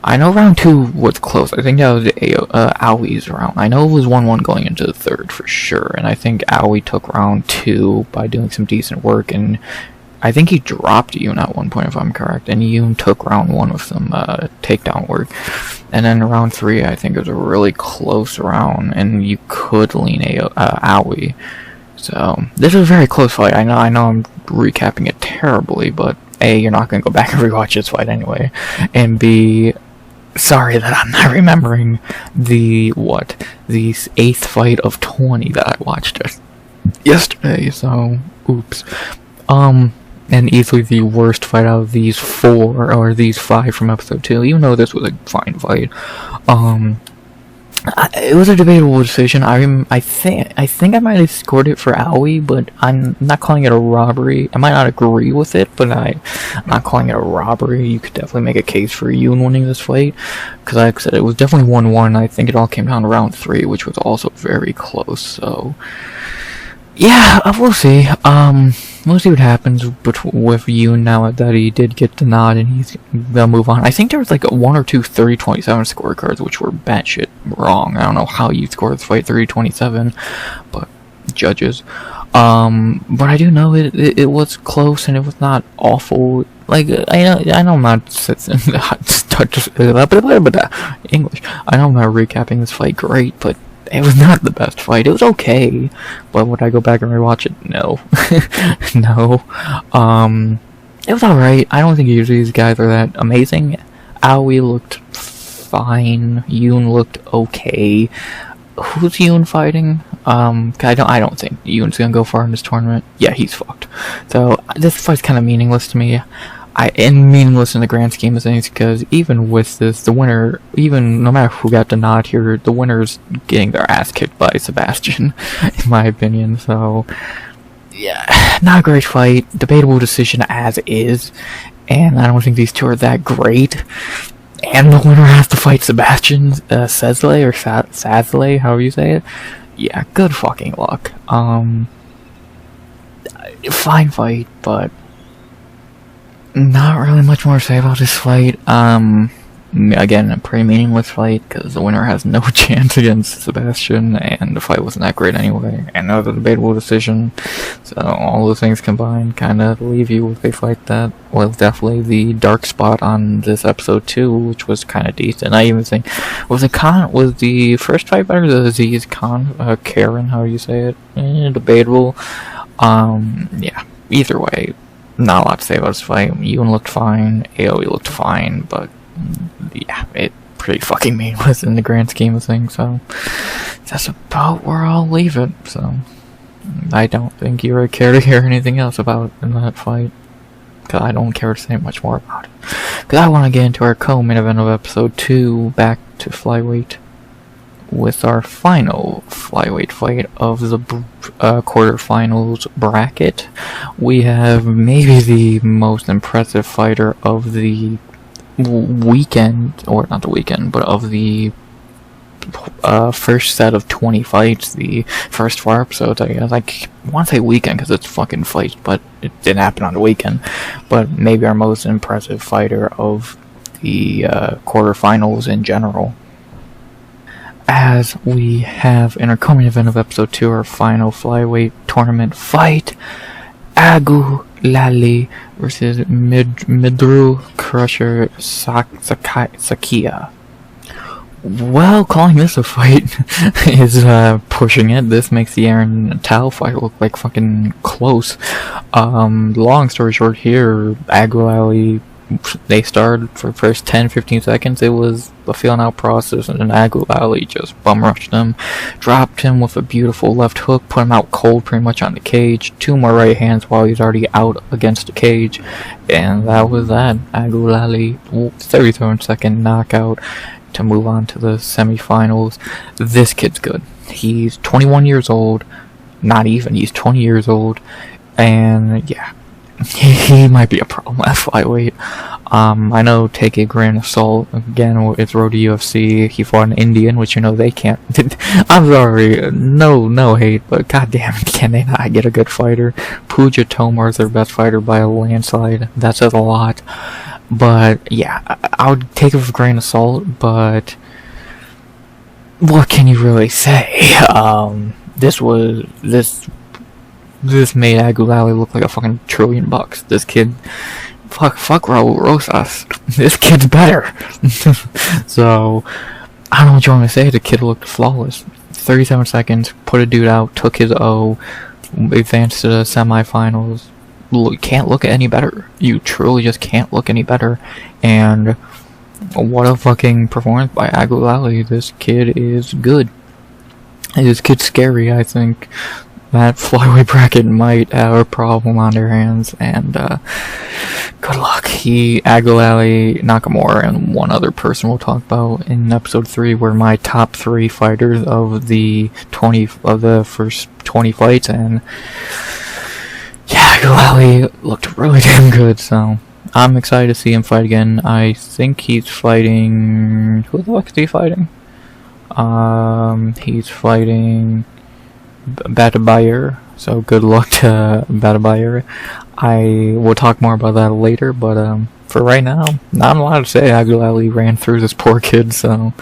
I know round 2 was close. I think that was Aoi's round. I know it was 1-1 going into the third for sure, and I think Aoi took round 2 by doing some decent work, and I think he dropped Yoon at one point if I'm correct, and Yoon took round 1 with some takedown work. And then round 3, I think it was a really close round, and you could lean Aoi. So this was a very close fight. I know I'm recapping it terribly, but A, you're not going to go back and rewatch this fight anyway, and B, sorry that I'm not remembering the 8th fight of 20 that I watched yesterday, so oops. And easily the worst fight out of these 4 or these 5 from episode 2, even though this was a fine fight. It was a debatable decision. I think I might have scored it for Aoi, but I'm not calling it a robbery. I might not agree with it, but I'm not calling it a robbery. You could definitely make a case for Yoon winning this fight, because like I said, it was definitely 1-1. I think it all came down to round 3, which was also very close. So yeah, we'll see. We'll see what happens with Yoon now that he did get the nod and they'll move on. I think there was like 1 or 2 30-27 scorecards which were batshit wrong. I don't know how you scored this fight 30-27, but judges. But I do know it was close and it was not awful. Like I know I'm not English. I know I'm not recapping this fight great, but it was not the best fight. It was okay, but would I go back and rewatch it? No. No. It was alright. I don't think usually these guys are that amazing. Aoi looked fine. Yoon looked okay. Who's Yoon fighting? I don't think Yoon's gonna go far in this tournament. Yeah, he's fucked. So this fight's kind of meaningless to me. And meaningless in the grand scheme of things, because even with this, the winner, even no matter who got the nod here, the winner's getting their ass kicked by Sebastian, in my opinion. So yeah, not a great fight, debatable decision as is, and I don't think these two are that great. And the winner has to fight Sebastian Sazle, or Sazle, however you say it. Yeah, good fucking luck. Fine fight, but not really much more to say about this fight. Again, a pretty meaningless fight, because the winner has no chance against Sebastian, and the fight wasn't that great anyway, and another debatable decision. So all those things combined kind of leave you with a fight that was definitely the dark spot on this episode 2, which was kind of decent. I even think, was the first fight better? The Aziz Karen, how you say it? Debatable. Yeah, either way, not a lot to say about this fight. Yoon looked fine, AoE looked fine, but yeah, it pretty fucking meaningless in the grand scheme of things, so that's about where I'll leave it. So I don't think you really care to hear anything else about it in that fight, because I don't care to say much more about it, because I want to get into our co-main event of episode 2, back to flyweight, with our final flyweight fight of the quarterfinals bracket. We have maybe the most impressive fighter of the weekend, or not the weekend, but of the first set of 20 fights, the first 4 episodes, I guess. I want to say weekend because it's fucking fights, but it didn't happen on the weekend. But maybe our most impressive fighter of the quarterfinals in general. As we have in our coming event of episode 2, our final flyweight tournament fight, Agu Lali versus Midru Crusher Sakia. Well, calling this a fight is pushing it. This makes the Aaron Tal fight look like fucking close. Long story short here, Aguilera, they started for the first 10-15 seconds. It was a feeling out process, and then Aguilera just bum rushed him, dropped him with a beautiful left hook, put him out cold pretty much on the cage, 2 more right hands while he's already out against the cage, and that was that. Aguilera, 37-second knockout to move on to the semifinals. This kid's good. He's 21 years old. Not even. He's 20 years old. And yeah, he might be a problem at flyweight. I know, take a grain of salt. Again, it's Road to UFC. He fought an Indian, which they can't. I'm sorry, no hate, but goddamn, can they not get a good fighter? Pooja Tomar is their best fighter by a landslide. That says a lot. But yeah, I would take it with a grain of salt. But what can you really say? This made Aguilera look like a fucking $1 trillion. This kid, fuck Raul Rosas. This kid's better. So I don't know what you want me to say. The kid looked flawless. 37 seconds, put a dude out, took his O, advanced to the semifinals. Can't look any better. You truly just can't look any better. And what a fucking performance by Aguilera. This kid is good. This kid's scary. I think that flyweight bracket might have a problem on their hands, and good luck. Aguilera, Nakamura, and one other person we'll talk about in episode 3 were my top 3 fighters of the first 20 fights, and yeah, Aguilera looked really damn good, so I'm excited to see him fight again. I think he's fighting... Who the fuck is he fighting? He's fighting Batabayer, so good luck to Batabayer. I will talk more about that later, but for right now, not a lot to say. Aguilera ran through this poor kid, so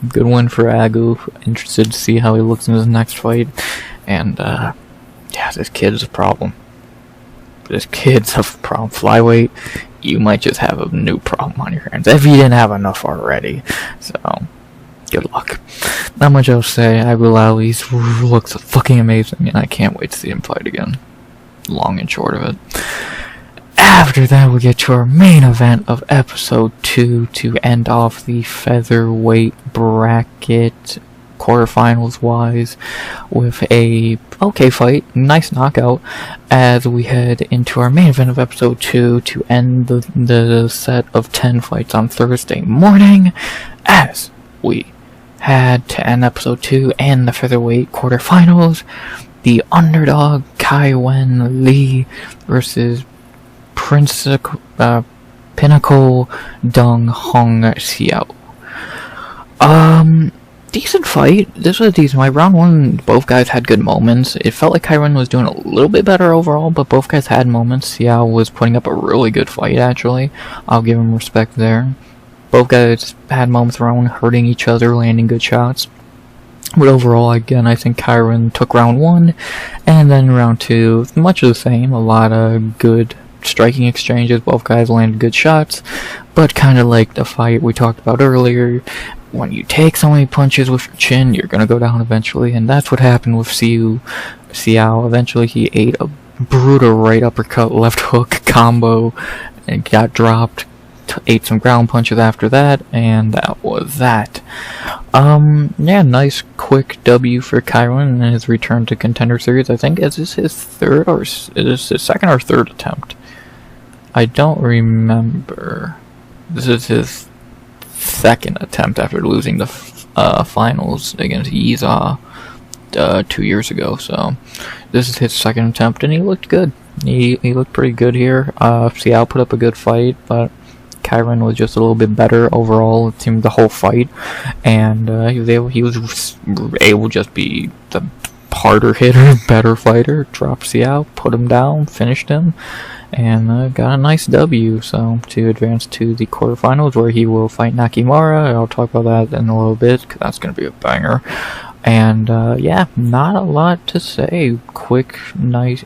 good win for Agu. Interested to see how he looks in his next fight, and yeah, this kid is a problem. This kid's a problem. Flyweight, you might just have a new problem on your hands if you didn't have enough already. So, good luck. Not much else to say. Aguilera looks fucking amazing, and I can't wait to see him fight again. Long and short of it. After that, we get to our main event of episode 2 to end off the featherweight bracket, quarterfinals wise, with a okay fight, nice knockout, as we head into our main event of episode 2 to end the set of 10 fights on Thursday morning, as we had to end episode 2 and the featherweight quarterfinals, the underdog Kai Wen Lee versus Pinnacle Dong Hong Xiao. Decent fight. This was decent. My round 1, both guys had good moments. It felt like Kai Wen was doing a little bit better overall, but both guys had moments. Xiao was putting up a really good fight, actually. I'll give him respect there. Both guys had moments around hurting each other, landing good shots. But overall, again, I think Kai Wen took round 1, and then round 2, much of the same. A lot of good striking exchanges. Both guys landed good shots, but kind of like the fight we talked about earlier. When you take so many punches with your chin, you're gonna go down eventually, and that's what happened with Xiao. Eventually, he ate a brutal right uppercut, left hook combo, and got dropped. Ate some ground punches after that, and that was that. Yeah, nice quick W for Kai Wen and his return to Contender Series. I think, is this his second or third attempt? I don't remember. This is his second attempt after losing the finals against Yiza 2 years ago. So this is his second attempt, and he looked good. He looked pretty good here. Xiao put up a good fight, but Kai Wen was just a little bit better overall. It seemed the whole fight, and he was able to just be the harder hitter, better fighter. Dropped Xiao, put him down, finished him, and got a nice W. So to advance to the quarterfinals, where he will fight Nakamura. I'll talk about that in a little bit, because that's going to be a banger. And yeah, not a lot to say. Quick night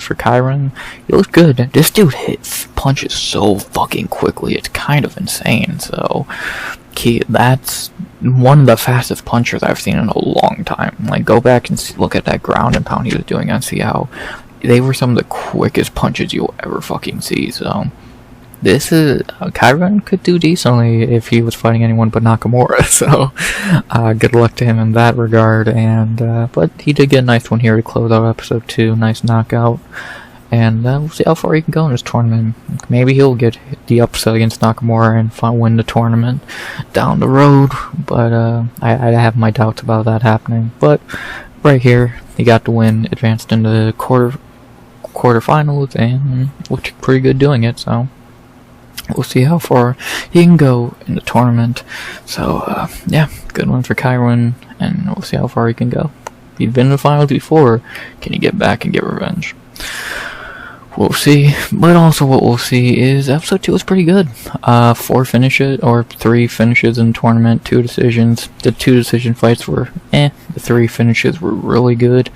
for Kai Wen. He looks good. This dude hits punches so fucking quickly. It's kind of insane. So that's one of the fastest punchers I've seen in a long time. Like, go back and look at that ground and pound he was doing and see how they were some of the quickest punches you'll ever fucking see. So this is Kyron could do decently if he was fighting anyone but Nakamura. So good luck to him in that regard. And but he did get a nice one here to close out episode 2. Nice knockout. And we'll see how far he can go in this tournament. Maybe he'll get the upset against Nakamura and win the tournament down the road. But I have my doubts about that happening. But right here, he got the win, advanced into the quarterfinals, and looked pretty good doing it. So we'll see how far he can go in the tournament. So yeah, good one for Kyron, and we'll see how far he can go. He's been in the finals before. Can he get back and get revenge? We'll see, but also what we'll see is episode 2 was pretty good. 4 finishes, or 3 finishes in the tournament, 2 decisions. The 2 decision fights were the 3 finishes were really good.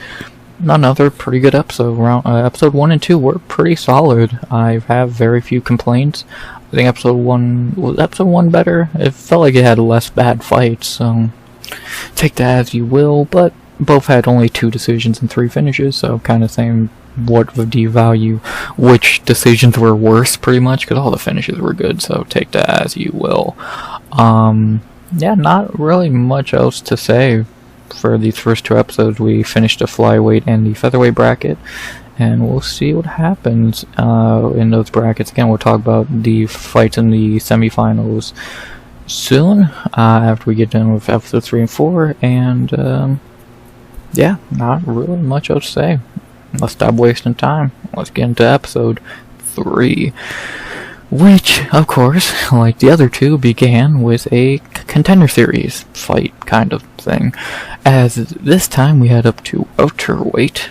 Another pretty good episode. Episode 1 and 2 were pretty solid. I have very few complaints. I think episode 1 better. It felt like it had less bad fights, so take that as you will, but both had only 2 decisions and 3 finishes, so kind of same. What would you value? Which decisions were worse, pretty much, because all the finishes were good, so take that as you will. Yeah, not really much else to say for these first 2 episodes. We finished the flyweight and the featherweight bracket, and we'll see what happens in those brackets. Again, we'll talk about the fights in the semifinals soon, after we get done with episodes 3 and 4, and yeah, not really much else to say. Let's stop wasting time. Let's get into episode 3, which, of course, like the other 2, began with a contender series fight kind of thing, as this time we head up to welterweight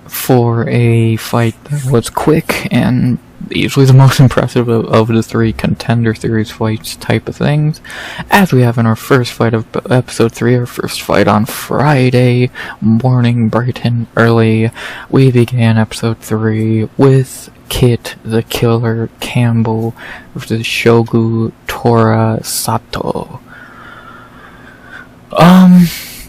for a fight that was quick and easily the most impressive of the 3 contender series fights type of things, as we have in our first fight of episode 3, our first fight on Friday morning, bright and early. We began episode 3 with Kit the Killer Campbell versus Shogu Tora Sato.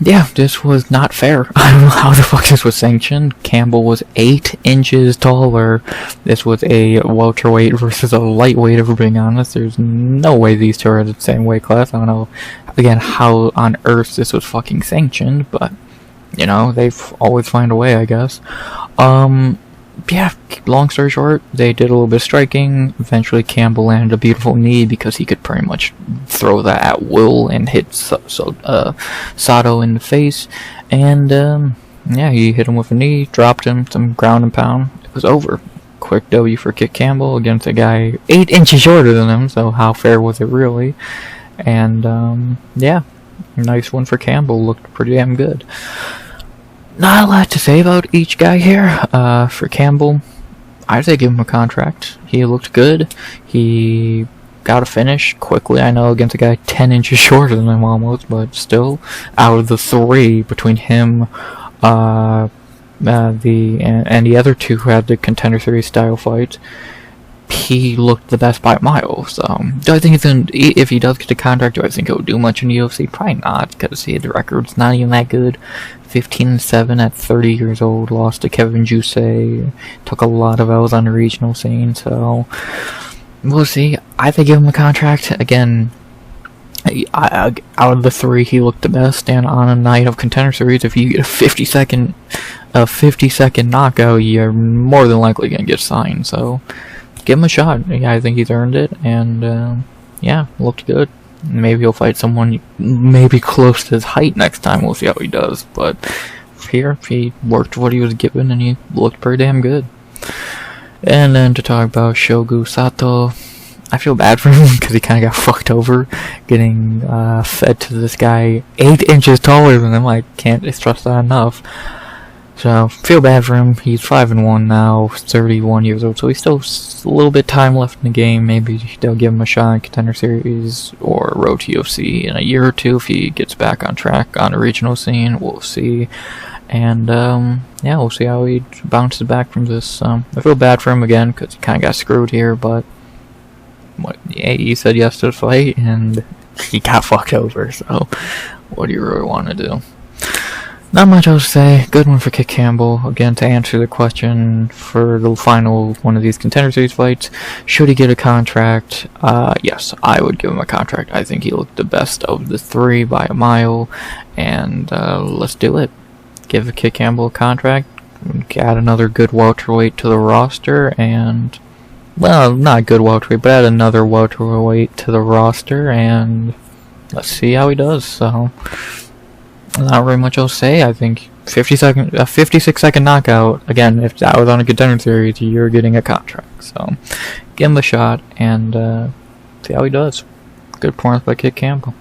Yeah, this was not fair. I don't know how the fuck this was sanctioned. Campbell was 8 inches taller. This was a welterweight versus a lightweight, if we're being honest. There's no way these 2 are in the same weight class. I don't know, again, how on earth this was fucking sanctioned, but, you know, they've always find a way, I guess. Yeah, long story short, they did a little bit of striking. Eventually Campbell landed a beautiful knee because he could pretty much throw that at will and hit Sato in the face. And yeah, he hit him with a knee, dropped him, some ground and pound. It was over. Quick W for Kit Campbell against a guy 8 inches shorter than him, so how fair was it really? And yeah, nice one for Campbell. Looked pretty damn good. Not a lot to say about each guy here. For Campbell, I'd say give him a contract. He looked good. He got a finish quickly. I know against a guy 10 inches shorter than him almost, but still, out of the 3 between him, and the other 2 who had the contender series style fights, he looked the best by a mile. So, do I think if he does get the contract, do I think he'll do much in the UFC? Probably not, because the record's not even that good. 15-7 at 30 years old, lost to Kevin Jusey, took a lot of L's on the regional scene, so we'll see. I think give him a contract. Again, out of the 3, he looked the best, and on a night of contender series, if you get a 50-second knockout, you're more than likely gonna get signed, so give him a shot. Yeah, I think he's earned it, and yeah, looked good. Maybe he'll fight someone maybe close to his height next time. We'll see how he does. But here, he worked what he was given, and he looked pretty damn good. And then to talk about Shogu Sato, I feel bad for him because he kind of got fucked over, getting fed to this guy 8 inches taller than him. I can't stress that enough. So, feel bad for him. He's 5-1 now, 31 years old, so he's still a little bit time left in the game. Maybe they'll give him a shot in Contender Series or Road to UFC in a year or 2 if he gets back on track on the regional scene. We'll see. And, yeah, we'll see how he bounces back from this. I feel bad for him again, because he kind of got screwed here, but he said yes to the fight, and he got fucked over, so what do you really want to do? Not much else to say. Good one for Kit Campbell. Again, to answer the question for the final one of these Contender Series fights, should he get a contract? Yes, I would give him a contract. I think he looked the best of the three by a mile, and let's do it. Give Kit Campbell a contract, add another good welterweight to the roster, and, well, not good welterweight, but add another welterweight to the roster, and let's see how he does. So, not very much else to say. I think 56-second knockout. Again, if that was on a Contender Series, you're getting a contract. So, give him a shot and see how he does. Good performance by Kit Campbell.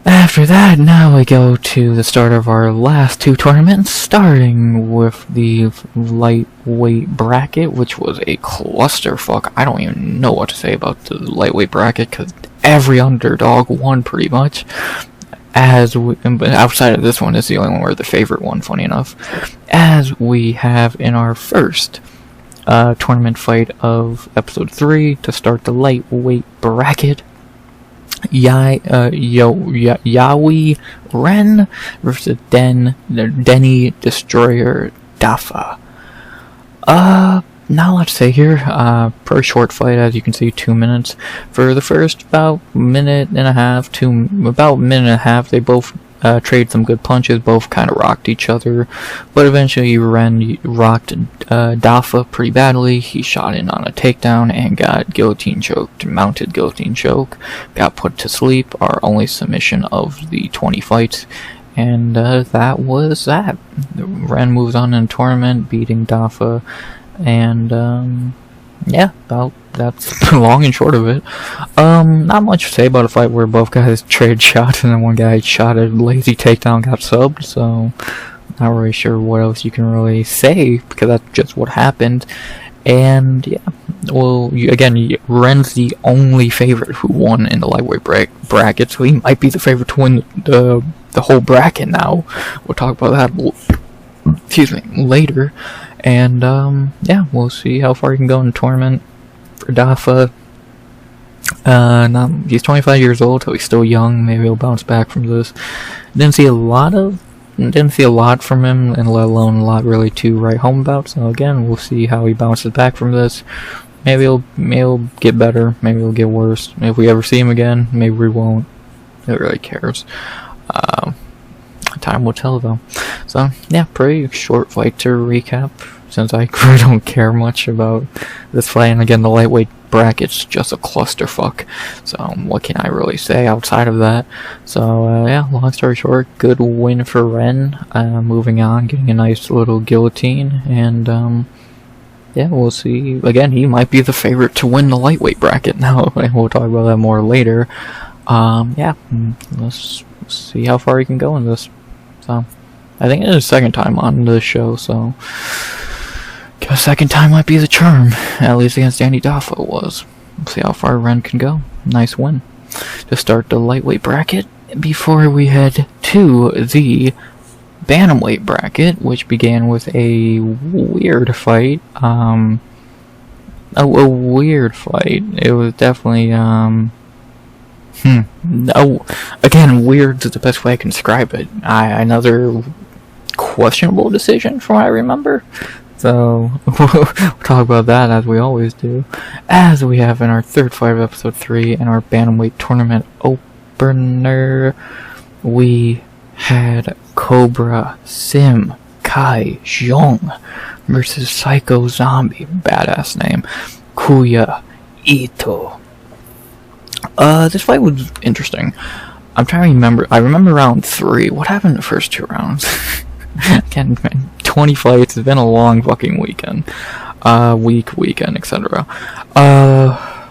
After that, now we go to the start of our last two tournaments, starting with the lightweight bracket, which was a clusterfuck. I don't even know what to say about the lightweight bracket, because every underdog won pretty much. Outside of this one, it's the only one where the favorite one, funny enough. As we have in our first tournament fight of episode 3 to start the lightweight bracket, Yawi Ren versus Denny Destroyer Dafa. Not a lot to say here. Pretty short fight, as you can see, 2 minutes. For the first about minute and a half, they both traded some good punches, both kind of rocked each other, but eventually Ren rocked Dafa pretty badly. He shot in on a takedown and got mounted guillotine choke, got put to sleep, our only submission of the 20 fights, and that was that. Ren moves on in the tournament, beating Dafa. And, yeah, that's long and short of it. Not much to say about a fight where both guys traded shots and then one guy shot a lazy takedown, got subbed, so not really sure what else you can really say, because that's just what happened. And, yeah, well, again, Ren's the only favorite who won in the lightweight bracket, so he might be the favorite to win the whole bracket now. We'll talk about that, later. And, yeah, we'll see how far he can go in the tournament. For Dafa, he's 25 years old, so he's still young. Maybe he'll bounce back from this. Didn't see a lot from him, and let alone a lot really to write home about. So again, we'll see how he bounces back from this. Maybe he'll get better. Maybe he'll get worse. If we ever see him again, maybe we won't. Who really cares? Time will tell, though. So, yeah, pretty short fight to recap, since I really don't care much about this fight. And again, the lightweight bracket's just a clusterfuck. So, what can I really say outside of that? So, yeah, long story short, good win for Ren. Moving on, getting a nice little guillotine. And, yeah, we'll see. Again, he might be the favorite to win the lightweight bracket now. We'll talk about that more later. Yeah, let's see how far he can go in this. So, I think it's his second time on this show, so guess second time might be the charm. At least against Danny Dafa was. Let's see how far Ren can go. Nice win. To start the lightweight bracket, before we head to the bantamweight bracket, which began with a weird fight. A weird fight. It was definitely, no, again, weird is the best way I can describe it. Another questionable decision from what I remember. So, we'll talk about that as we always do. As we have in our third fight of episode 3 and our bantamweight tournament opener, we had Cobra Sim Kai Zhong versus Psycho Zombie, badass name, Kuya Ito. This fight was interesting. I'm trying to remember. I remember round 3. What happened in the first 2 rounds? Again, man, 20 fights. It's been a long fucking weekend. Weekend, etc. I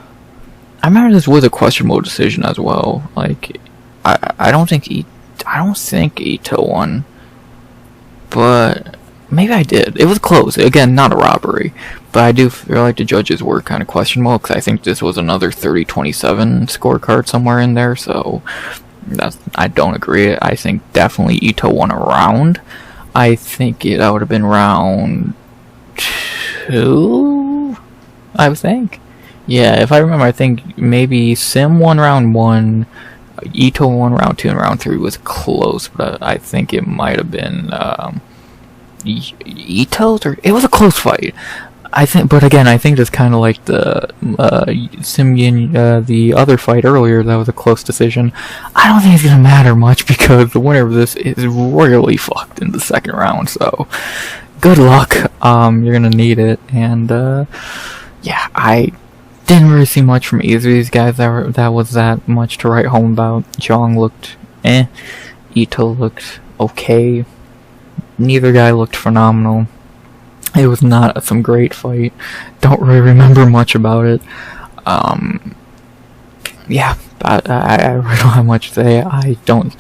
remember this was a questionable decision as well. Like, I don't think Ito won, but maybe I did. It was close. Again, not a robbery. But I do feel like the judges were kind of questionable, because I think this was another 30-27 scorecard somewhere in there, so I don't agree. I think definitely Ito won a round. I think that would have been round 2, I would think. Yeah, if I remember, I think maybe Sim won round 1, Ito won round 2, and round 3 was close, but I think it might have been Ito's, or it was a close fight. I think, but again, I think it's kind of like the Simeon, the other fight earlier. That was a close decision. I don't think it's gonna matter much because the winner of this is royally fucked in the second round. So, good luck. You're gonna need it. And yeah, I didn't really see much from either of these guys that was that much to write home about. Zhang looked Ito looked okay. Neither guy looked phenomenal. It was not some great fight. Don't really remember much about it. Yeah, I really don't have much to say. I don't.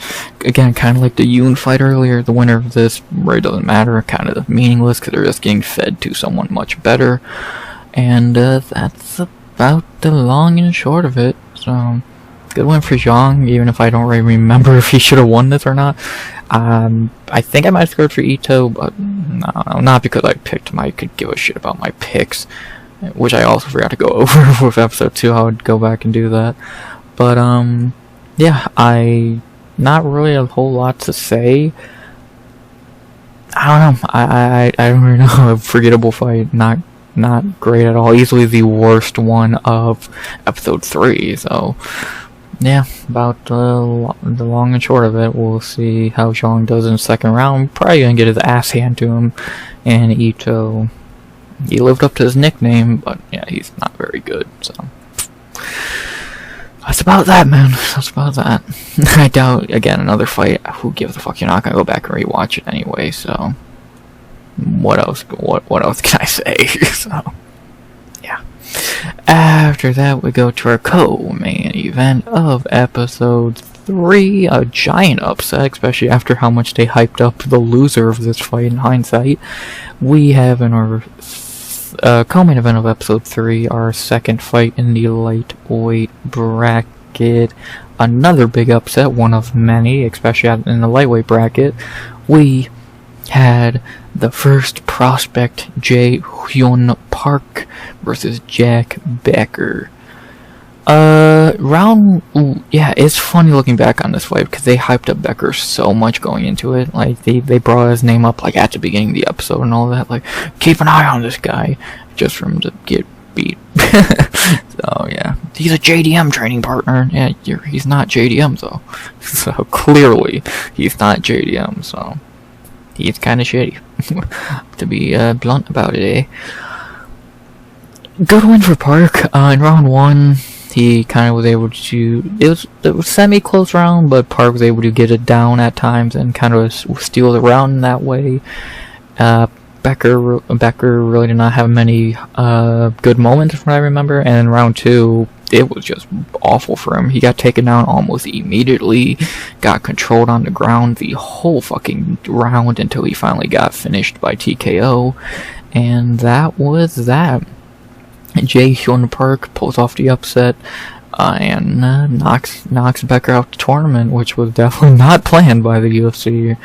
Again, kind of like the Yoon fight earlier, the winner of this really doesn't matter. Kind of meaningless because they're just getting fed to someone much better. And that's about the long and short of it. So, good win for Zhang, even if I don't really remember if he should have won this or not. I think I might have scored for Ito, but no, not because I picked him. I could give a shit about my picks, which I also forgot to go over with episode 2. I would go back and do that. But, yeah, not really a whole lot to say. I don't know. I don't really know. A forgettable fight. Not great at all. Easily the worst one of episode 3, so... Yeah, about the long and short of it. We'll see how Zhang does in the second round. Probably gonna get his ass handed to him. And Ito, he lived up to his nickname, but yeah, he's not very good. So that's about that, man. That's about that. I doubt, again, another fight. Who gives a fuck? You're not gonna go back and rewatch it anyway. So what else? What else can I say? So. After that, we go to our co-main event of episode 3, a giant upset, especially after how much they hyped up the loser of this fight in hindsight. We have in our co-main event of episode 3, our second fight in the lightweight bracket. Another big upset, one of many, especially in the lightweight bracket. We had the first prospect, Jae Hyun Park versus Jack Becker. Yeah, it's funny looking back on this fight because they hyped up Becker so much going into it. Like, they brought his name up, like, at the beginning of the episode and all that. Like, keep an eye on this guy, just for him to get beat. So, yeah. He's a JDM training partner. Yeah, he's not JDM, though. So, clearly, he's not JDM, so... He's kind of shitty, to be blunt about it, eh? Good win for Park. In round 1, he kind of was able to... It was a semi-close round, but Park was able to get it down at times and kind of steal the round in that way. Becker really did not have many good moments, from what I remember. And in round 2, it was just awful for him. He got taken down almost immediately, got controlled on the ground the whole fucking round until he finally got finished by TKO. And that was that. Jae Hyun Park pulls off the upset and knocks Becker out the tournament, which was definitely not planned by the UFC.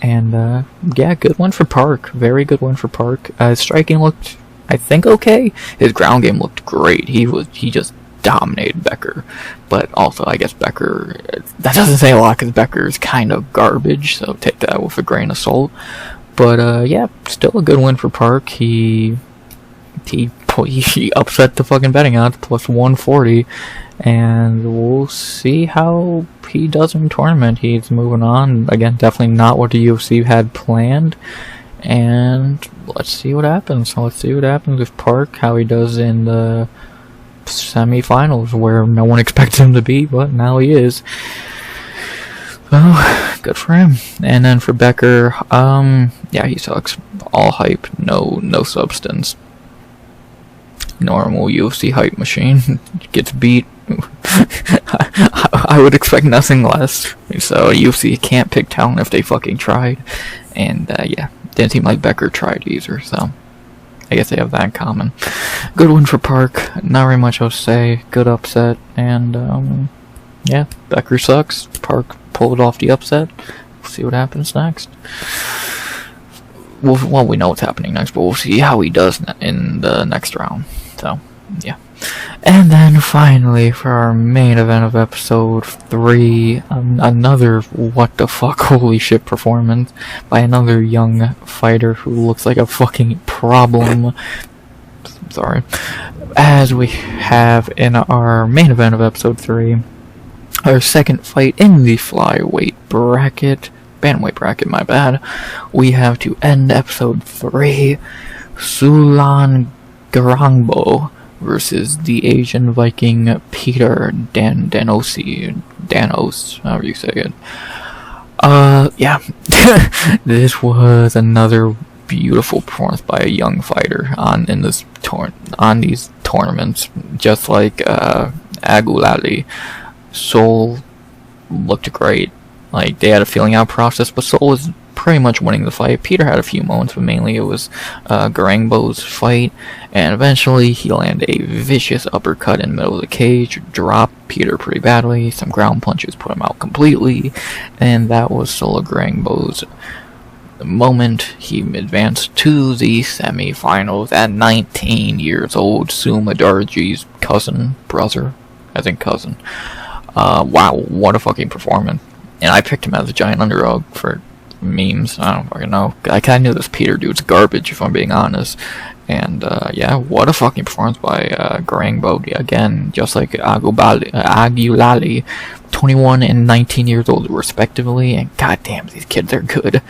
And yeah, good one for Park. Very good one for Park. His striking looked, I think, okay. His ground game looked great. He just dominated Becker. But also, I guess Becker, that doesn't say a lot because Becker is kind of garbage, so take that with a grain of salt. But yeah, still a good win for Park. He upset the fucking betting odds, plus 140, and we'll see how he does in the tournament. He's moving on. Again, definitely not what the UFC had planned, and let's see what happens. Let's see what happens with Park, how he does in the semi-finals, where no one expected him to be, but now he is. Well, good for him. And then for Becker, yeah, he sucks. All hype, no substance. Normal UFC hype machine. Gets beat. I would expect nothing less. So UFC can't pick talent if they fucking tried. And yeah, didn't seem like Becker tried either, so I guess they have that in common. Good win for Park. Not very much else to say. Good upset. And yeah, Becker sucks. Park pulled off the upset. We'll see what happens next. Well, we know what's happening next, but we'll see how he does in the next round. So, yeah. And then finally, for our main event of episode 3, another what the fuck holy shit performance by another young fighter who looks like a fucking problem. Sorry. As we have in our main event of episode 3, our second fight in the flyweight bracket, bantamweight bracket, my bad, we have to end episode 3, Sulan Garangbo versus the Asian Viking Peter Danos, however you say it. Yeah. This was another beautiful performance by a young fighter on these tournaments, just like Agulali. Soul looked great. Like, they had a feeling out process, but Soul was pretty much winning the fight. Peter had a few moments, but mainly it was Garangbo's fight, and eventually he landed a vicious uppercut in the middle of the cage, dropped Peter pretty badly, some ground punches put him out completely, and that was Soul Garangbo's moment. He advanced to the semi-finals at 19 years old, Suma Darji's cousin. Wow, what a fucking performance. And I picked him as a giant underdog for memes. I don't fucking know. I kinda knew this Peter dude's garbage, if I'm being honest. And, yeah, what a fucking performance by Garangbo. Again, just like Agulali, 21 and 19 years old, respectively. And goddamn, these kids are good.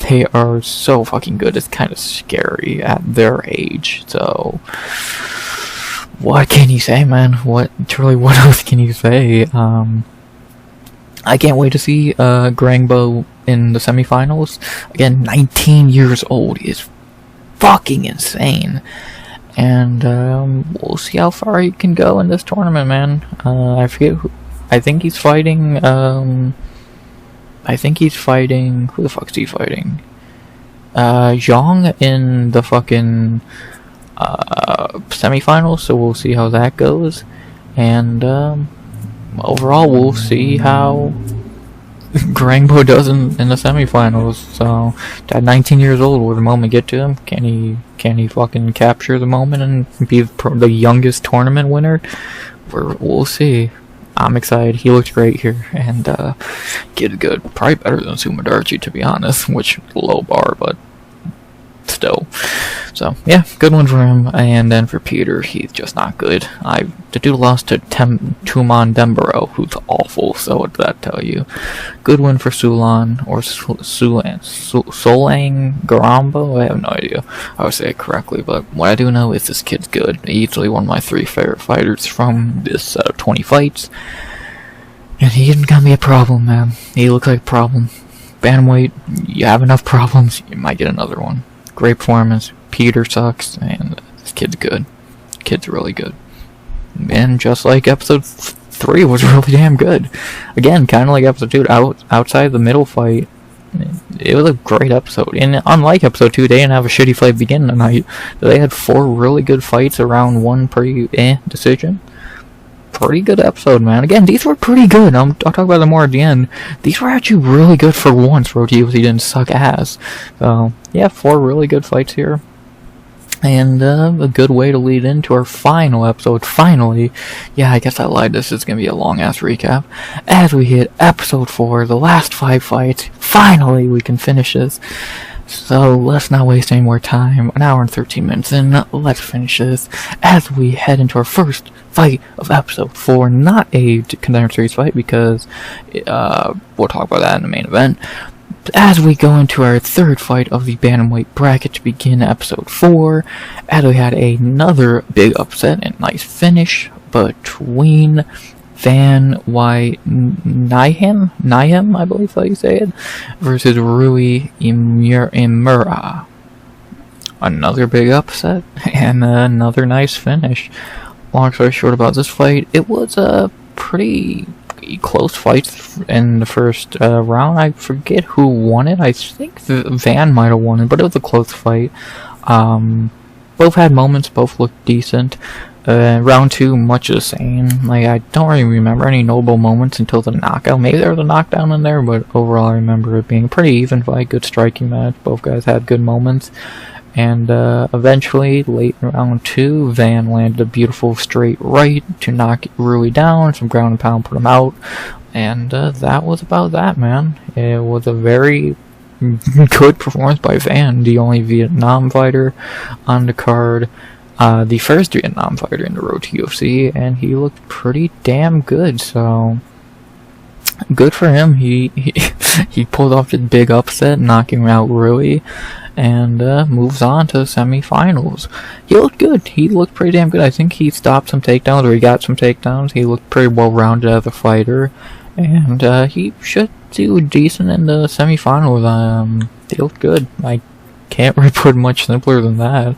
They are so fucking good. It's kind of scary at their age. So, what can you say, man? What else can you say? I can't wait to see Garangbo in the semifinals. Again, 19 years old is fucking insane. And we'll see how far he can go in this tournament, man. I forget who. I think he's fighting. Who the fuck's he fighting? Zhang in the fucking semifinals. So we'll see how that goes. And overall, we'll see how Garangbo does in the semifinals. So, at 19 years old, will the moment get to him? Can he fucking capture the moment and be the youngest tournament winner? We'll see. I'm excited. He looks great here, and kid's good. Probably better than Sumadarchi, to be honest, which low bar, but still. So, yeah, good one for him. And then for Peter, he's just not good. The dude lost to Tuman Dembaro, who's awful, so what did that tell you? Good one for Sulan, or Solang Garambo? I have no idea how to say it correctly, but what I do know is this kid's good. Easily one of my 3 favorite fighters from this set of 20 fights. And he isn't gonna be a problem, man. He looks like a problem. Bantamweight, you have enough problems, you might get another one. Great performance. Peter sucks, and this kid's good. Kid's really good. And just like episode 3 was really damn good. Again, kind of like episode 2, outside the middle fight, it was a great episode. And unlike episode 2, they didn't have a shitty fight begin the night. They had 4 really good fights around one pretty decision. Pretty good episode, man. Again, these were pretty good. I'll talk about them more at the end. These were actually really good for once. Road to UFC didn't suck ass. So, yeah, 4 really good fights here. And a good way to lead into our final episode. Finally, yeah, I guess I lied. This is going to be a long-ass recap. As we hit episode 4, the last 5 fights, finally we can finish this. So let's not waste any more time. An hour and 13 minutes in. Let's finish this as we head into our first fight of episode 4. Not a contender series fight because we'll talk about that in the main event. As we go into our third fight of the bantamweight bracket to begin episode 4, as we had another big upset and nice finish between Van Nijhem, I believe how you say it, versus Rui Imura. Another big upset and another nice finish. Long story short about this fight, it was a pretty close fight in the first round. I forget who won it. I think Van might have won it, but it was a close fight. Both had moments, both looked decent. Round 2, much the same. Like, I don't really remember any notable moments until the knockout. Maybe there was a knockdown in there, but overall I remember it being a pretty even fight, good striking match. Both guys had good moments. And eventually, late in round 2, Van landed a beautiful straight right to knock Rui down. Some ground and pound put him out. And that was about that, man. It was a very good performance by Van, the only Vietnam fighter on the card. The first Vietnam fighter in the road to UFC, and he looked pretty damn good, so good for him. He pulled off the big upset, knocking out Rui, and moves on to the semifinals. He looked good. He looked pretty damn good. I think he stopped some takedowns, or he got some takedowns. He looked pretty well-rounded as a fighter, and he should do decent in the semifinals. He looked good. I can't really put much simpler than that.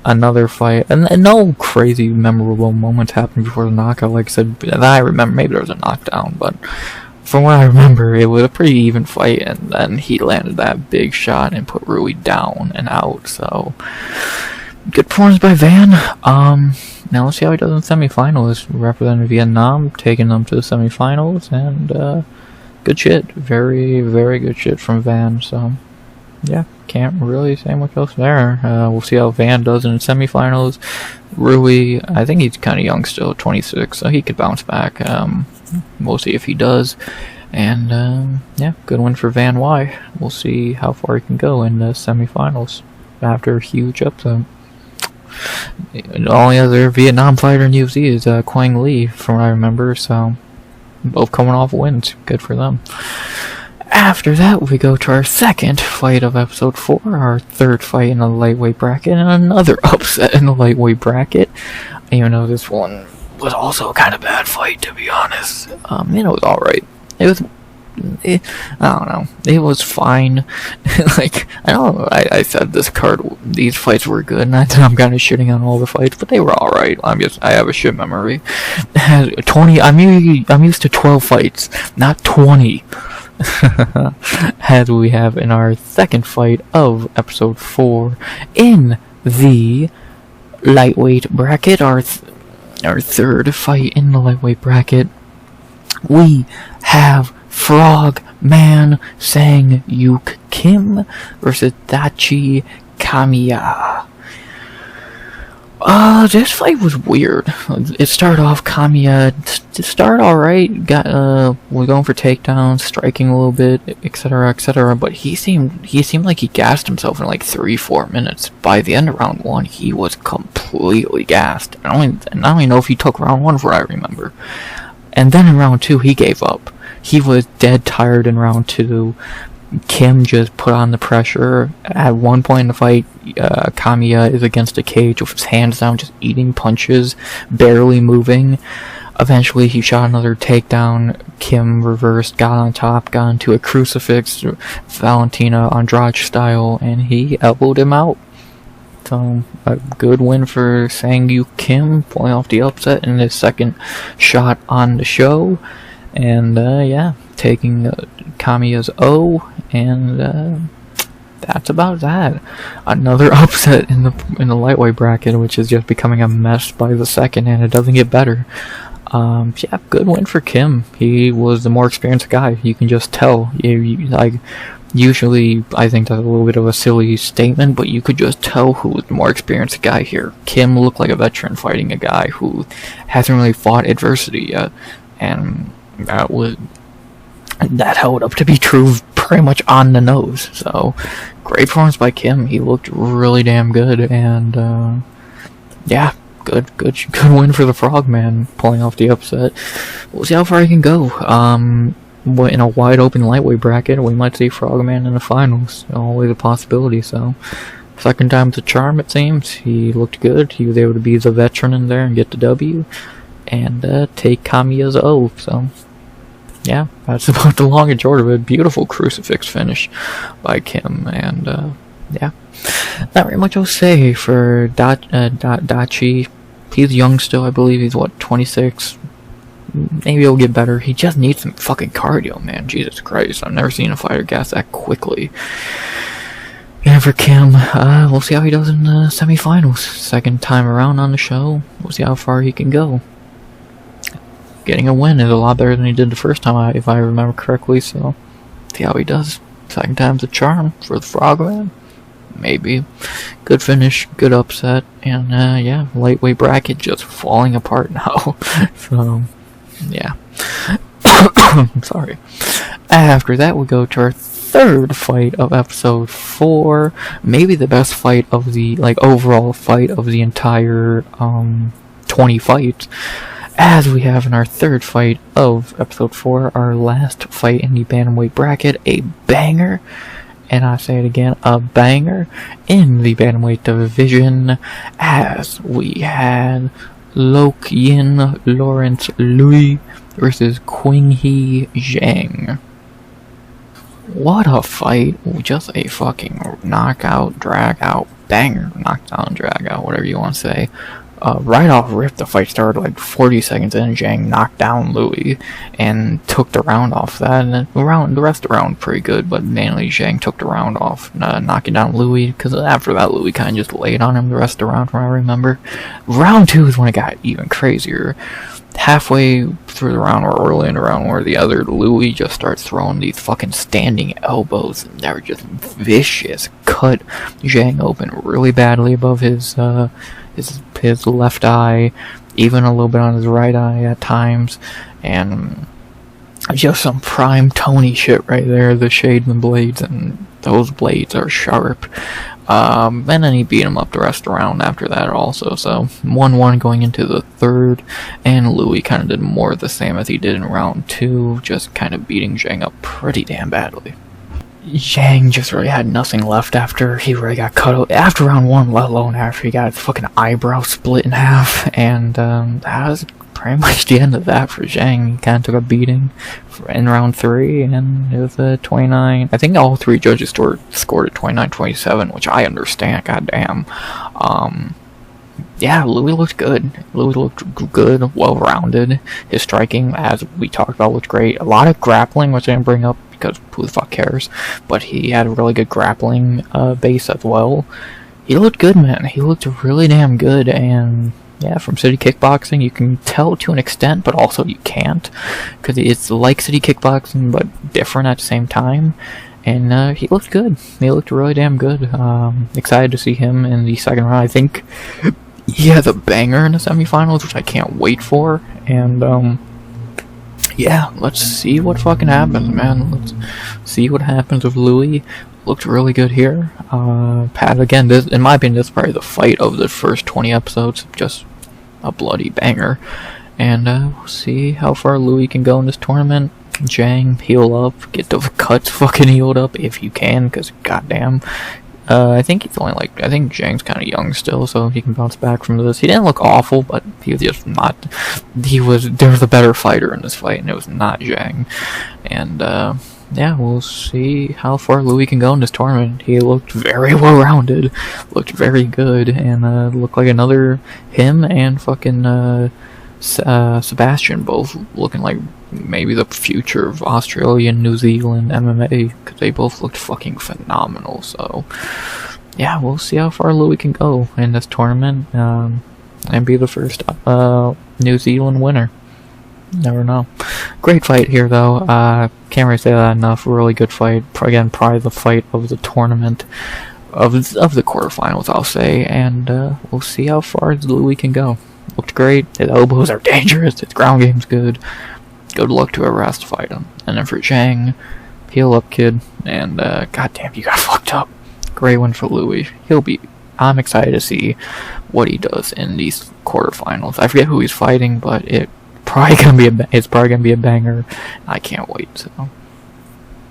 Another fight, and no crazy memorable moments happened before the knockout. Like I said, that I remember, maybe there was a knockdown, but from what I remember, it was a pretty even fight, and then he landed that big shot and put Rui down and out. So good performance by Van. Now let's see how he does in semifinals. Representing Vietnam, taking them to the semifinals, and good shit. Very, very good shit from Van. So yeah, can't really say much else there. We'll see how Van does in the semifinals. Rui, I think he's kind of young still, 26, so he could bounce back. We'll see if he does. And yeah, good win for Van Y. We'll see how far he can go in the semifinals after a huge upset. The only other Vietnam fighter in UFC is Quang Le, from what I remember, so both coming off wins. Good for them. After that, we go to our second fight of episode 4, our third fight in the lightweight bracket, and another upset in the lightweight bracket. Even though this one was also a kind of bad fight, to be honest. It was alright. I don't know. It was fine. Like, I don't know. I said these fights were good, and I'm kind of shitting on all the fights, but they were alright. I have a shit memory. 20. I'm used to 12 fights, not 20. As we have in our second fight of episode 4 in the lightweight bracket, our third fight in the lightweight bracket, we have Frogman Sang-Yuk Kim versus Dachi Kamiya. This fight was weird. It started off, Kamiya started alright, was going for takedowns, striking a little bit, etc., but he seemed like he gassed himself in like 3-4 minutes. By the end of round 1, he was completely gassed. I don't even know if he took round 1 for what I remember. And then in round 2, he gave up. He was dead tired in round 2. Kim just put on the pressure. At one point in the fight, Kamiya is against a cage with his hands down, just eating punches, barely moving. Eventually, he shot another takedown. Kim reversed, got on top, got into a crucifix, Valentina Andrade style, and he elbowed him out. So, a good win for Sang-Yuk Kim, pulling off the upset in his second shot on the show. And, yeah, taking Kamiya's O, and that's about that. Another upset in the lightweight bracket, which is just becoming a mess by the second, and it doesn't get better. Yeah, good win for Kim. He was the more experienced guy. You can just tell. Usually, I think that's a little bit of a silly statement, but you could just tell who was the more experienced guy here. Kim looked like a veteran fighting a guy who hasn't really fought adversity yet, and that held up to be true pretty much on the nose. So, great performance by Kim. He looked really damn good, and yeah, good win for the Frogman, pulling off the upset. We'll see how far he can go. In a wide open lightweight bracket, we might see Frogman in the finals. Always a possibility. So, second time's a charm, it seems. He looked good. He was able to be the veteran in there and get the W, and take Kamiya's O. So, yeah, that's about the long and short of it. Beautiful crucifix finish by Kim, and yeah, not very much I'll say for Dachi. He's young still, I believe. He's 26. Maybe he'll get better. He just needs some fucking cardio, man. Jesus Christ, I've never seen a fighter gas that quickly. And for Kim, we'll see how he does in the semifinals. Second time around on the show. We'll see how far he can go. Getting a win is a lot better than he did the first time, if I remember correctly, so see how he does. Second time's a charm for the Frogman. maybe. Good finish, good upset, and yeah, lightweight bracket just falling apart now. So, yeah. I'm sorry. After that, we'll go to our third fight of episode 4. Maybe the best fight of the, overall fight of the entire, 20 fights. As we have in our third fight of episode 4, our last fight in the bantamweight bracket, a banger, and I say it again, a banger, in the bantamweight division, as we had Lok Yin Lawrence Louis versus Qinghai Zhang. What a fight. Just a fucking knockout, drag out, banger, knockdown, drag out, whatever you want to say. Right off rip, the fight started like 40 seconds in. Zhang knocked down Louis and took the round off that. And the rest of the round pretty good, but mainly Zhang took the round off, knocking down Louis. Because after that, Louis kind of just laid on him the rest of the round, from what I remember. Round 2 is when it got even crazier. Halfway through the round, or early in the round, or the other, Louis just starts throwing these fucking standing elbows, and they're just vicious. Cut Zhang open really badly above his left eye, even a little bit on his right eye at times, and just some prime Tony shit right there. The Shademan blades, and those blades are sharp. And then he beat him up the rest of the round after that also. So 1-1 going into the third, and Louis kind of did more of the same as he did in round 2, just kind of beating Zhang up pretty damn badly. Zhang just really had nothing left after he really got cut after round 1, let alone after he got his fucking eyebrow split in half, and that was pretty much the end of that for Zhang. He kind of took a beating in round 3, and it was a 29. I think all 3 judges scored at 29-27, which I understand. Goddamn. Yeah, Louis looked good. Louis looked good, well-rounded. His striking, as we talked about, looked great. A lot of grappling, which I didn't bring up because who the fuck cares. But he had a really good grappling base as well. He looked good, man. He looked really damn good, and yeah, from City Kickboxing, you can tell to an extent, but also you can't, because it's like City Kickboxing, but different at the same time. And he looked good. He looked really damn good. Excited to see him in the second round. I think he has a banger in the semifinals, which I can't wait for. And yeah, let's see what fucking happens, man. Let's see what happens with Louis. Looked really good here. Pat, again, this, in my opinion, this is probably the fight of the first 20 episodes. Just a bloody banger. And we'll see how far Louis can go in this tournament. Zhang, heal up, get the cuts fucking healed up if you can, because goddamn. I think he's only I think Zhang's kind of young still, so he can bounce back from this. He didn't look awful, but he was just not. There was a better fighter in this fight, and it was not Zhang. And yeah, we'll see how far Louis can go in this tournament. He looked very well-rounded, looked very good, and looked like another him and fucking Sebastian, both looking like maybe the future of Australia and New Zealand MMA, because they both looked fucking phenomenal. So yeah, we'll see how far Louis can go in this tournament, and be the first New Zealand winner. Never know. Great fight here, though. Can't really say that enough. Really good fight. Again, probably the fight of the tournament, of the quarterfinals, I'll say. And we'll see how far Louis can go. Looked great. His elbows are dangerous. His ground game's good. Good luck to whoever has to fight him. And then for Zhang, heal up, kid. And goddamn, you got fucked up. Great win for Louis. I'm excited to see what he does in these quarterfinals. I forget who he's fighting, but it's probably gonna be a banger. I can't wait. So,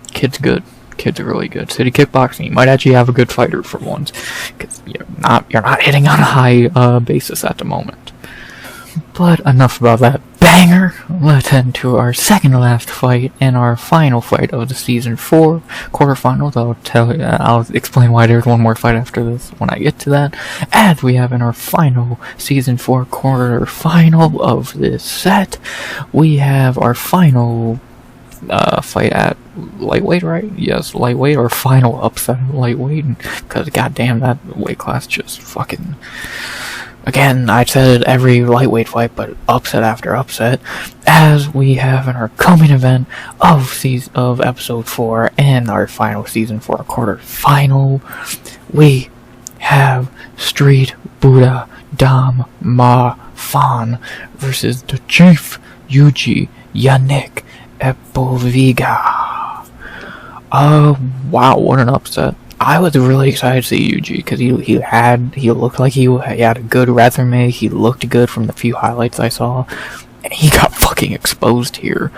kid's good. Kids are really good. City Kickboxing, you might actually have a good fighter for once, because you're not hitting on a high basis at the moment. But enough about that banger. Let's head to our second to last fight and our final fight of the season 4 quarterfinals. I'll explain why there's one more fight after this when I get to that. As we have in our final season 4 quarterfinal of this set, we have our final fight at lightweight, right? Yes, lightweight, or final upset at lightweight, because goddamn, that weight class just fucking again, I said it every lightweight fight, but upset after upset, as we have in our coming event of episode 4 and our final season 4 quarterfinal, we have Street Buddha Dam Ma Fan versus the Chief Yuji Yannick Epoviga. Wow, what an upset. I was really excited to see Yuji because he looked like he had a good resume. He looked good from the few highlights I saw, and he got fucking exposed here.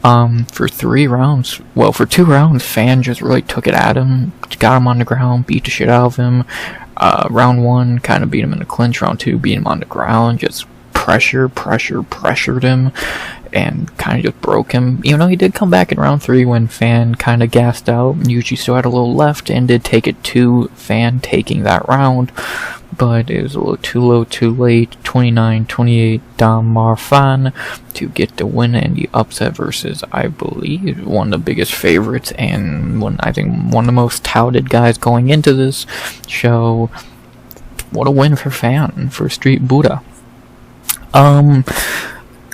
For 3 rounds, well, for 2 rounds, Fan just really took it at him, got him on the ground, beat the shit out of him. Round 1 kind of beat him in the clinch. Round 2 beat him on the ground, just pressured him, and kind of just broke him. Even though he did come back in round 3 when Fan kind of gassed out. Yuji still had a little left and did take it to Fan taking that round, but it was a little too low, too late. 29-28 Dam Ma Fan to get the win and the upset versus, I believe, one of the biggest favorites and I think one of the most touted guys going into this show. What a win for Fan, for Street Buddha.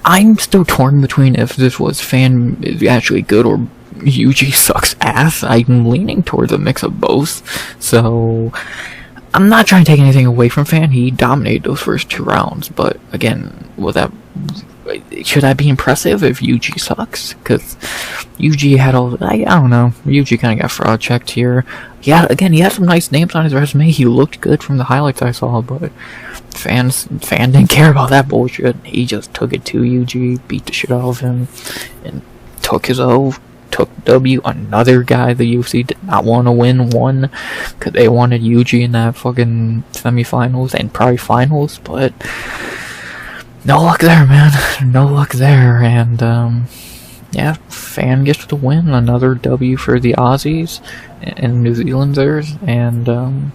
I'm still torn between if this was Fan is actually good or Yuji sucks ass. I'm leaning towards a mix of both. So I'm not trying to take anything away from Fan. He dominated those first 2 rounds. But again, should that be impressive if Yuji sucks? Because Yuji had I don't know. Yuji kind of got fraud checked here. He had some nice names on his resume. He looked good from the highlights I saw, but Fan didn't care about that bullshit. He just took it to Yuji, beat the shit out of him, and took W. Another guy the UFC did not want to won because they wanted Yuji in that fucking semifinals and probably finals, but no luck there, man. No luck there, and yeah, Fan gets the win. Another W for the Aussies and New Zealanders, and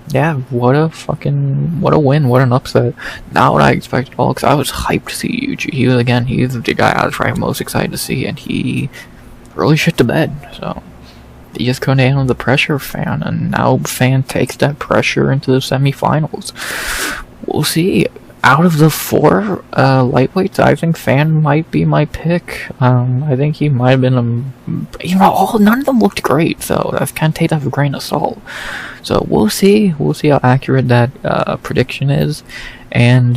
yeah, what a win, what an upset. Not what I expected at all, because I was hyped to see Yuji. He's the guy I was probably most excited to see, and he really shit the bed, so he just couldn't handle the pressure of Fan, and now Fan takes that pressure into the semifinals. We'll see. Out of the 4 lightweights, I think Fan might be my pick. I think he might have been none of them looked great, so I can't take that with a grain of salt. So we'll see how accurate that prediction is. And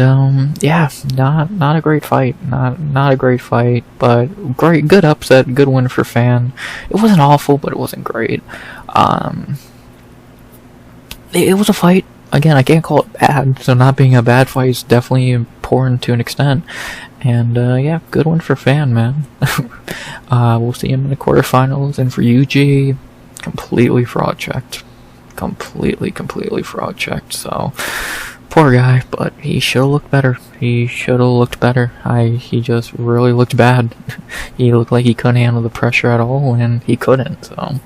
yeah, not a great fight, not a great fight, but good upset, good win for Fan. It wasn't awful, but it wasn't great. It was a fight. Again, I can't call it bad, so not being a bad fight is definitely important to an extent. And yeah, good one for Fan, man. We'll see him in the quarterfinals, and for Yuji, completely fraud checked. Completely fraud checked, so poor guy, but he should have looked better. He just really looked bad. He looked like he couldn't handle the pressure at all, and he couldn't, so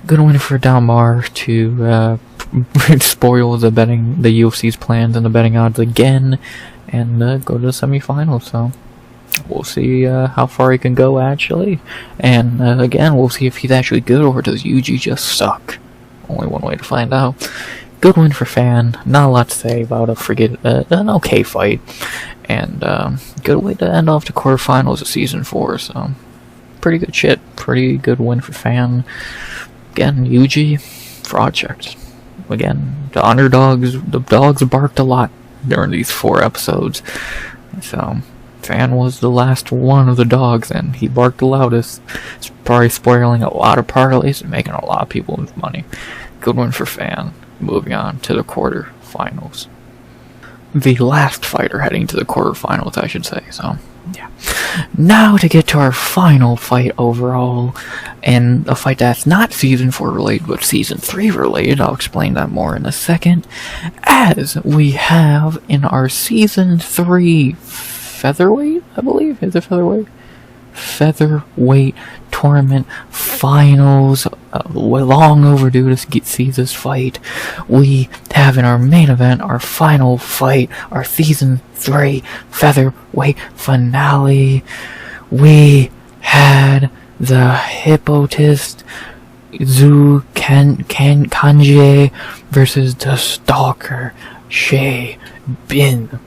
good win for Dalmar to spoil the UFC's plans and the betting odds again, and go to the semifinals. So we'll see how far he can go actually, and again, we'll see if he's actually good or does Yuji just suck. Only one way to find out. Good win for Fan. Not a lot to say about an okay fight, and good way to end off the quarterfinals of season 4. So pretty good shit. Pretty good win for Fan. Again, Yuji fraud checked. Again, the dogs barked a lot during these 4 episodes. So Fan was the last one of the dogs, and he barked the loudest. It's probably spoiling a lot of parlays and making a lot of people lose money. Good one for Fan. Moving on to the quarterfinals. The last fighter heading to the quarterfinals, I should say. So yeah. Now to get to our final fight overall, and a fight that's not season 4 related, but season 3 related. I'll explain that more in a second. As we have in our season 3 featherweight, I believe, is it featherweight? Featherweight tournament finals. Long overdue to see this fight. We have in our main event, our final fight, our season 3 featherweight finale. We had the hypnotist Zhu Kanji versus the stalker Shea Bin.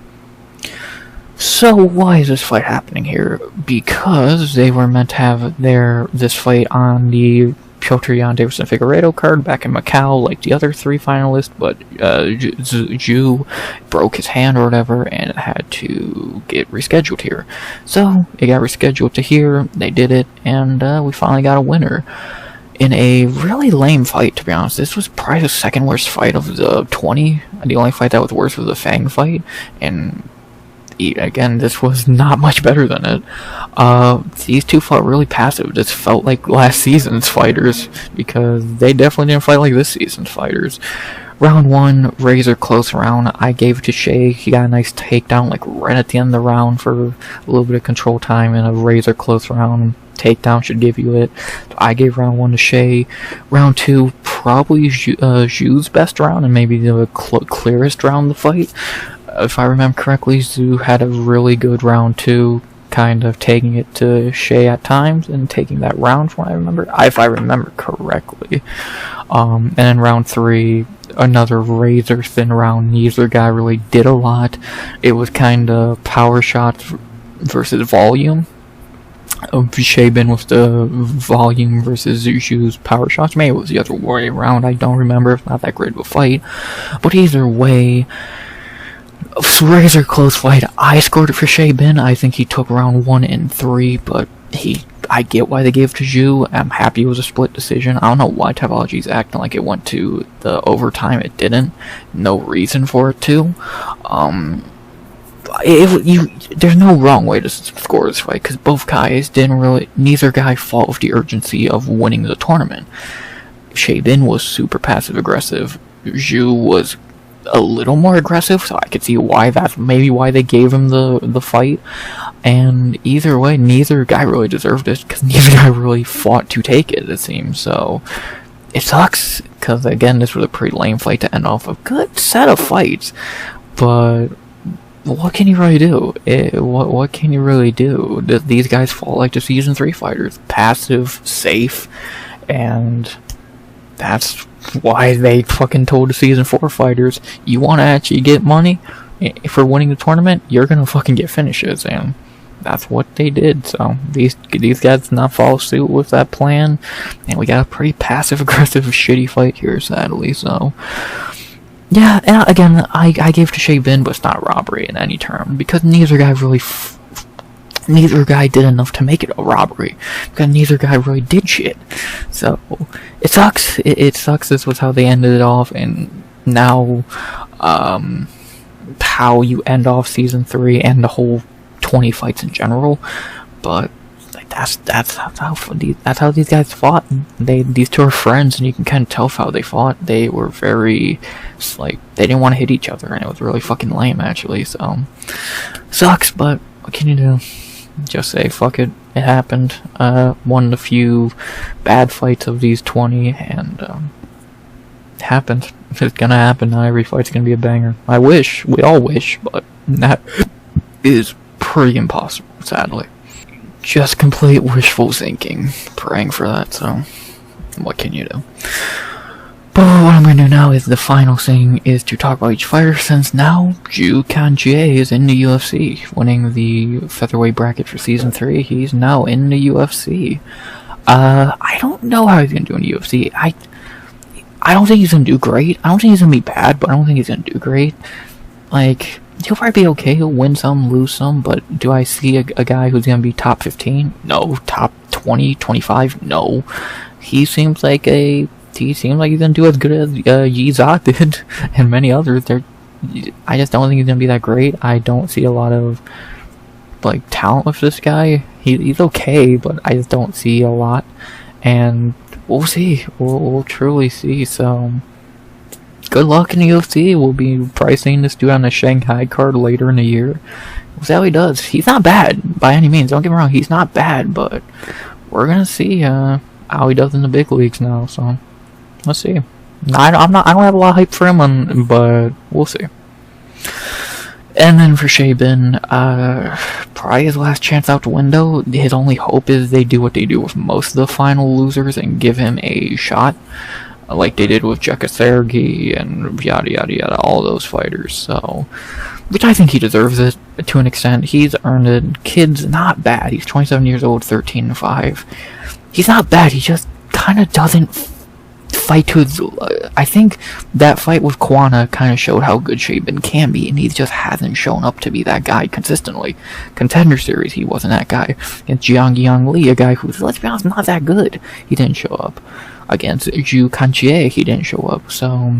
So why is this fight happening here? Because they were meant to have this fight on the Piotr Jan Davison Figueiredo card back in Macau, like the other 3 finalists, but Zhu broke his hand or whatever, and it had to get rescheduled here. So it got rescheduled to here. They did it, and we finally got a winner in a really lame fight. To be honest, this was probably the second worst fight of the 20. The only fight that was worse was the Fang fight, and again, this was not much better than it. These two fought really passive. This felt like last season's fighters, because they definitely didn't fight like this season's fighters. Round 1, razor close round. I gave it to Shea. He got a nice takedown, like right at the end of the round for a little bit of control time, and a razor close round takedown should give you it. So I gave round 1 to Shea. Round 2, probably Zhu's best round, and maybe the clearest round of the fight. If I remember correctly, Zhu had a really good round 2, kind of taking it to Shea at times and taking that round from what I remember, if I remember correctly. And then round 3, another razor thin round. Neither guy really did a lot. It was kind of power shots versus volume. Shea Bin with the volume versus Zhu's power shots. Maybe it was the other way around. I don't remember. It's not that great of a fight. But either way, razor close fight. I scored it for Shea Bin. I think he took round 1 and 3, but I get why they gave it to Zhu. I'm happy it was a split decision. I don't know why Typology's acting like it went to the overtime. It didn't. No reason for it to. There's no wrong way to score this fight, because both guys neither guy fought with the urgency of winning the tournament. Shea Bin was super passive aggressive. Zhu was a little more aggressive, so I could see why that's maybe why they gave him the fight. And either way, neither guy really deserved it, because neither guy really fought to take it, it seems. So it sucks, because again, this was a pretty lame fight to end off a good set of fights. But what can you really do? What can you really do? These guys fought like the Season 3 fighters. Passive, safe, and that's why they fucking told the Season 4 fighters, you want to actually get money for winning the tournament, you're gonna fucking get finishes, and that's what they did. So these guys did not follow suit with that plan, and we got a pretty passive aggressive shitty fight here, sadly. So yeah, and again, I gave to Shea Bin, but it's not robbery in any term, because neither guy really neither guy did enough to make it a robbery, because neither guy really did shit. So it sucks. It sucks. This was how they ended it off, and now how you end off Season 3 and the whole 20 fights in general. But like that's how these guys fought. These two are friends, and you can kind of tell how they fought. They were very they didn't want to hit each other, and it was really fucking lame actually. So sucks, but what can you do? Just say fuck it. It happened. One of the few bad fights of these 20, and it happened. It's gonna happen. Not every fight's gonna be a banger. We all wish, but that is pretty impossible, sadly. Just complete wishful thinking, praying for that. So what can you do? But what I'm going to do now is the final thing is to talk about each fighter, since now Zhu Kanjie is in the UFC, winning the featherweight bracket for Season 3. He's now in the UFC. I don't know how he's going to do in the UFC. I don't think he's going to do great. I don't think he's going to be bad, but I don't think he's going to do great. Like, he'll probably be okay. He'll win some, lose some, but do I see a guy who's going to be top 15? No. Top 20, 25? No. He seems like he's going to do as good as Yi Zhak did, and many others. I just don't think he's going to be that great. I don't see a lot of talent with this guy. He's okay, but I just don't see a lot. And we'll see. We'll truly see. So good luck in the UFC. We'll be probably seeing this dude on the Shanghai card later in the year. We'll see how he does. He's not bad by any means. Don't get me wrong. He's not bad, but we're gonna see how he does in the big leagues now. So let's see. I don't have a lot of hype for him, but we'll see. And then for Shea Bin, probably his last chance out the window. His only hope is they do what they do with most of the final losers and give him a shot. like they did with Jekka and yada yada yada, all those fighters. So, which I think he deserves it to an extent. He's earned it. Kid's not bad. He's 27 years old, 13-5. He's not bad. He just kind of doesn't fight to his... I think that fight with Kwana kind of showed how good Shaban can be, and he just hasn't shown up to be that guy consistently. Contender Series, he wasn't that guy. Against Jiang Li, a guy who's, let's be honest, not that good, he didn't show up. Against Zhu Kanchie, he didn't show up. So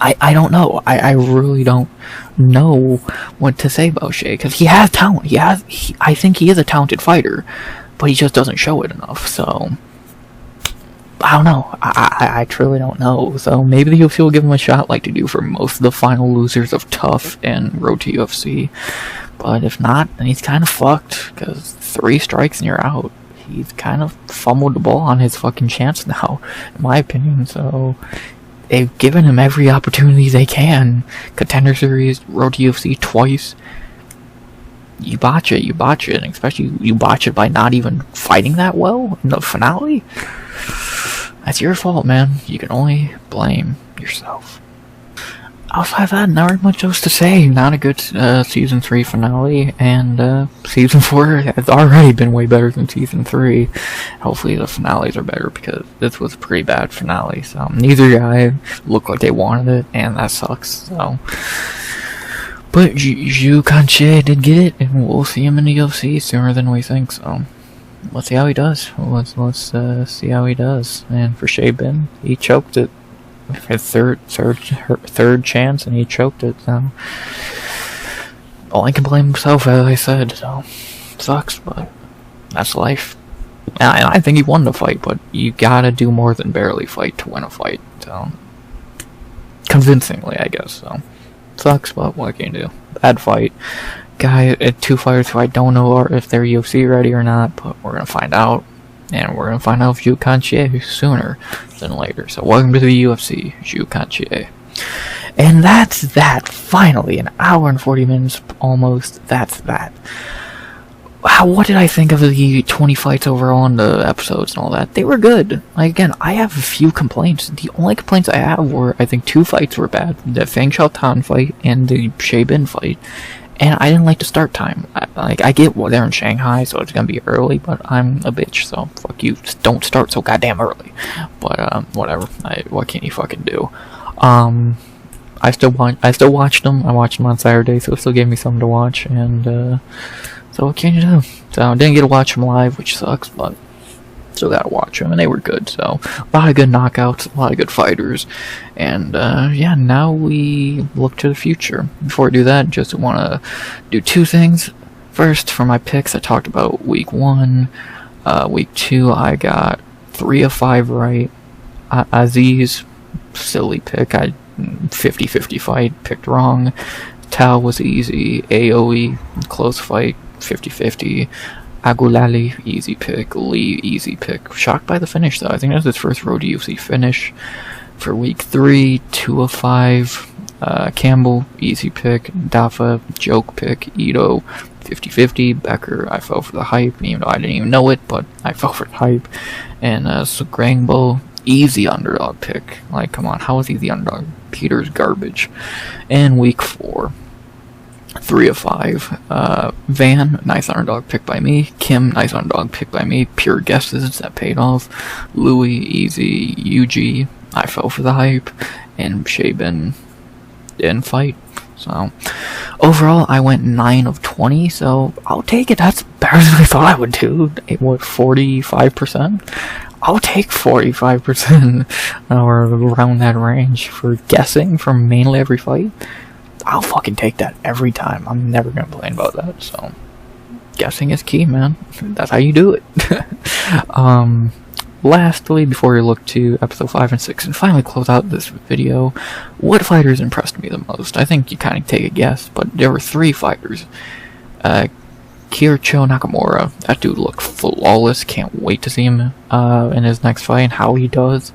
I don't know. I really don't know what to say about Shay, because he has talent. I think he is a talented fighter, but he just doesn't show it enough. So I don't know. I truly don't know. So maybe the UFC will give him a shot, like they do for most of the final losers of Tough and Road to UFC. But if not, then he's kind of fucked, because 3 strikes and you're out. He's kind of fumbled the ball on his fucking chance now, in my opinion. So they've given him every opportunity they can. Contender Series, Road to UFC twice. You botch it, and especially you botch it by not even fighting that well in the finale. That's your fault, man. You can only blame yourself. Outside of that, not very much else to say. Not a good Season 3 finale, and Season 4 has already been way better than Season 3. Hopefully the finales are better, because this was a pretty bad finale. So neither guy looked like they wanted it, and that sucks. So, but Zhu Kanchie did get it, and we'll see him in the UFC sooner than we think. So let's see how he does. Let's see how he does. And for Shaban, he choked it. His third chance, and he choked it. So only can blame himself, as I said. So sucks, but that's life. And I think he won the fight, but you gotta do more than barely fight to win a fight. So convincingly, I guess. So sucks, but what can you do? Bad fight. Guy, 2 fighters who I don't know if they're UFC ready or not, but we're gonna find out. And we're going to find out Zhu Kanchie sooner than later. So welcome to the UFC, Zhu Kanchie. And that's that. Finally, an hour and 40 minutes almost. That's that. What did I think of the 20 fights overall in the episodes and all that? They were good. Like, again, I have a few complaints. The only complaints I have were, I think 2 fights were bad. The Fang Xiaotan fight and the Shaban fight. And I didn't like the start time. I get they're in Shanghai, so it's gonna be early, but I'm a bitch, so fuck you. Just don't start so goddamn early. But whatever. What can you fucking do? I still watched them. I watched them on Saturday, so it still gave me something to watch. And so what can you do? So I didn't get to watch them live, which sucks, but still gotta watch them, and they were good. So a lot of good knockouts, a lot of good fighters, and yeah, now we look to the future. Before I do that, just want to do 2 things. First, for my picks, I talked about week 1. Week 2, I got 3 of 5 right. Aziz, silly pick. I 50-50 fight, picked wrong. Tao was easy. AOE, close fight, 50-50. Agulali, easy pick. Lee, easy pick. Shocked by the finish, though. I think that's his first Road to UFC finish. For week 3, 2 of 5. Campbell, easy pick. Dafa, joke pick. Ito, 50-50. Becker, I fell for the hype, even though I didn't even know it, but I fell for the hype. And Sugrangbo, easy underdog pick. Like, come on, how is he the underdog? Peter's garbage. And week 4. 3 of 5. Van, nice underdog pick by me. Kim, nice underdog pick by me. Pure guesses, that paid off. Louis, easy. UG, I fell for the hype. And Shaban didn't fight. So overall, I went 9 of 20, so I'll take it. That's better than I thought I would do. What, 45%? I'll take 45% or around that range for guessing from mainly every fight. I'll fucking take that every time. I'm never gonna complain about that. So guessing is key, man. That's how you do it. Lastly, before we look to episode 5 and 6 and finally close out this video, what fighters impressed me the most? I think you kind of take a guess, but there were 3 fighters. Kircho Nakamura, that dude looked flawless. Can't wait to see him in his next fight and how he does.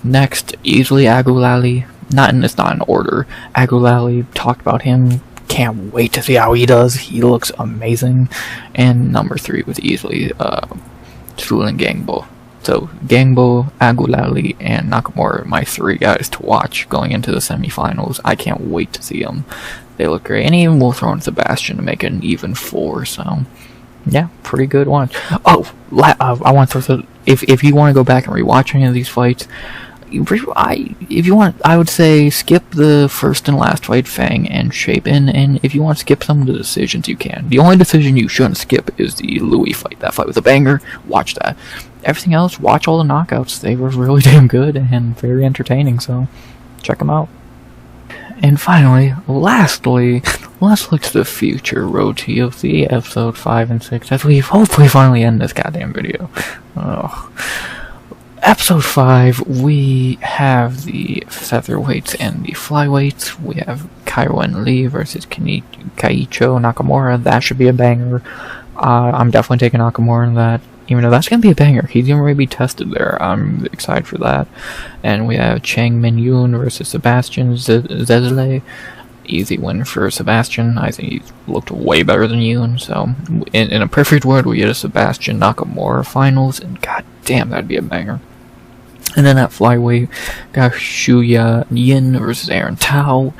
Next, easily Agulali. It's not in order. Agulali, talked about him. Can't wait to see how he does. He looks amazing. And number 3 was easily Sulin Gangbo. So Gangbo, Agulali, and Nakamura are my 3 guys to watch going into the semifinals. I can't wait to see them. They look great, and even we'll throw in Sebastian to make it an even 4. So yeah, pretty good one. Oh, I want to throw. If you want to go back and rewatch any of these fights, if you want, I would say skip the first and last fight, Fang and Shapen, and if you want to skip some of the decisions, you can. The only decision you shouldn't skip is the Louis fight. That fight was a banger. Watch that. Everything else, watch all the knockouts. They were really damn good and very entertaining, so check them out. And finally, lastly, let's look to the future Road to UFC episode 5 and 6 as we hopefully finally end this goddamn video. Episode 5, we have the featherweights and the flyweights. We have Kaiwen Lee versus Keiichi Nakamura. That should be a banger. I'm definitely taking Nakamura in that, even though that's going to be a banger. He's going to be tested there. I'm excited for that. And we have Chang Min Yoon versus Sebastian Zezele. Easy win for Sebastian. I think he looked way better than Yoon. So, in a perfect world, we get a Sebastian Nakamura finals, and god damn, that'd be a banger. And then at flyweight, got Shuya Yin versus Aaron Tao.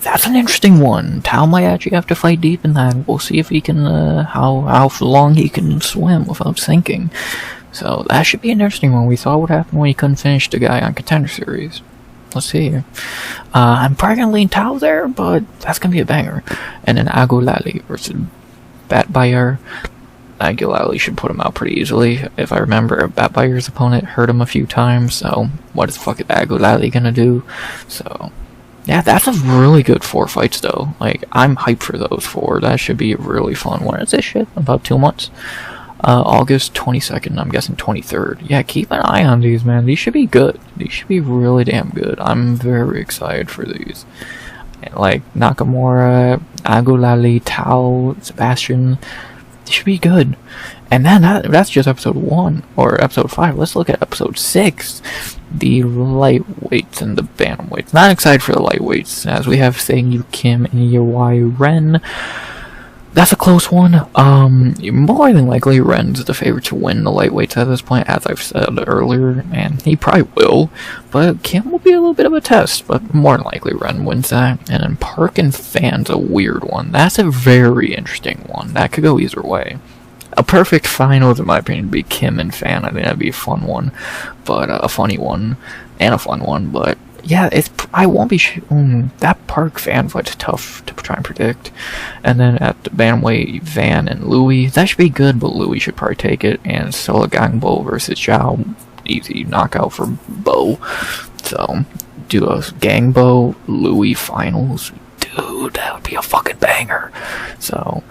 That's an interesting one. Tao might actually have to fight deep in that. We'll see if he can, how long he can swim without sinking. So that should be an interesting one. We saw what happened when he couldn't finish the guy on Contender Series. Let's see. I'm probably gonna lean Tao there, but that's gonna be a banger. And then Agulali versus Batbayer. Agulali should put him out pretty easily. If I remember, Batbayer's opponent hurt him a few times, so what the fuck is Agulali gonna do? So, yeah, that's a really good 4 fights, though. Like, I'm hyped for those 4. That should be a really fun one. Is this shit? About 2 months? August 22nd, I'm guessing 23rd. Yeah, keep an eye on these, man. These should be good. These should be really damn good. I'm very excited for these. Like, Nakamura, Agulali, Tao, Sebastian. They should be good. And then that's just episode 1 or episode 5. Let's look at episode 6, the lightweights and the bantamweights. Not excited for the lightweights, as we have Sang-Yu Kim and Yewai Ren. That's a close one. More than likely, Ren's the favorite to win the lightweights at this point, as I've said earlier, and he probably will. But Kim will be a little bit of a test, but more than likely Ren wins that. And then Park and Fan's a weird one. That's a very interesting one. That could go either way. A perfect finals, in my opinion, would be Kim and Fan. I think that'd be a fun one, but a funny one and a fun one. But yeah, I won't be that Park Fan fight's tough to try and predict. And then at the bantamweight, Van and Louis, that should be good, but Louis should probably take it. And Solo Gangbo versus Zhao, easy knockout for Bo. So do a Gangbo Louis finals, dude. That would be a fucking banger. So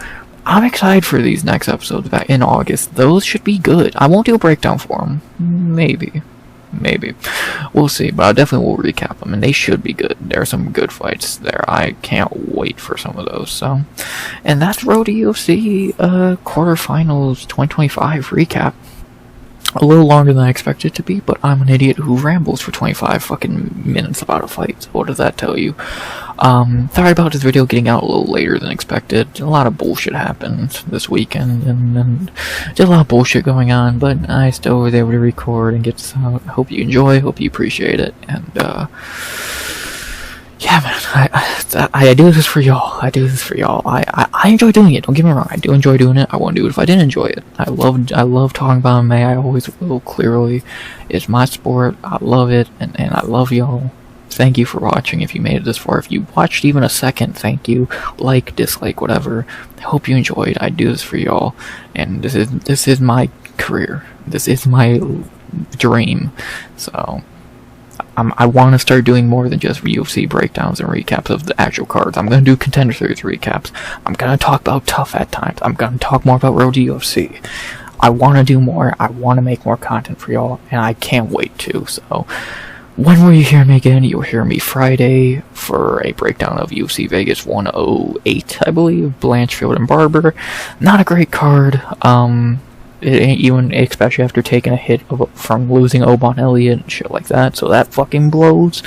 I'm excited for these next episodes back in August. Those should be good. I won't do a breakdown for them. Maybe. We'll see, but I definitely will recap them, and they should be good. There are some good fights there. I can't wait for some of those. So, and that's Road to UFC Quarterfinals 2025 recap. A little longer than I expected it to be, but I'm an idiot who rambles for 25 fucking minutes about a fight. So what does that tell you? Sorry about this video getting out a little later than expected. A lot of bullshit happened this weekend, and just a lot of bullshit going on, but I still was able to record and get this out. I hope you enjoy, hope you appreciate it, and yeah, man, I do this for y'all. I enjoy doing it. Don't get me wrong. I do enjoy doing it. I wouldn't do it if I didn't enjoy it. I love talking about MMA. I always will. Clearly, it's my sport. I love it, and I love y'all. Thank you for watching. If you made it this far, if you watched even a second, thank you. Like, dislike, whatever. I hope you enjoyed. I do this for y'all, and this is my career. This is my dream. So I want to start doing more than just UFC breakdowns and recaps of the actual cards. I'm going to do Contender Series recaps. I'm going to talk about Tough at times. I'm going to talk more about Road to UFC. I want to do more. I want to make more content for y'all, and I can't wait to. So, when will you hear me again? You'll hear me Friday for a breakdown of UFC Vegas 108, I believe. Blanchfield and Barber. Not a great card. Even especially after taking a hit from losing Obon Elliott and shit like that, so that fucking blows.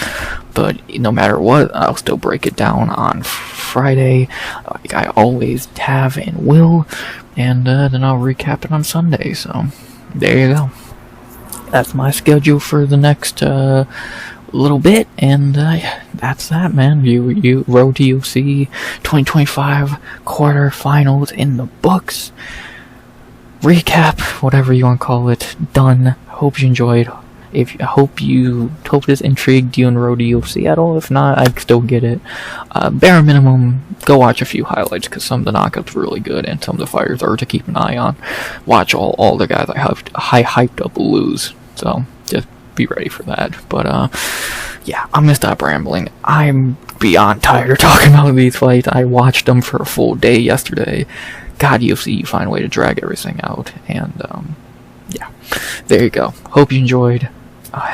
But no matter what, I'll still break it down on Friday, like I always have and will, and then I'll recap it on Sunday. So there you go. that's my schedule for the next little bit, and that's that, man. You Road to UFC 2025 quarterfinals in the books. Recap, whatever you want to call it, done. Hope you enjoyed. Hope this intrigued you in Road to UFC at all. If not, I'd still get it. Bare minimum, go watch a few highlights, because some of the knockouts are really good, and some of the fighters are to keep an eye on. Watch all the guys I hyped up lose. So just be ready for that. But yeah, I'm gonna stop rambling. I'm beyond tired of talking about these fights. I watched them for a full day yesterday. God, UFC, you find a way to drag everything out. And yeah, there you go. Hope you enjoyed.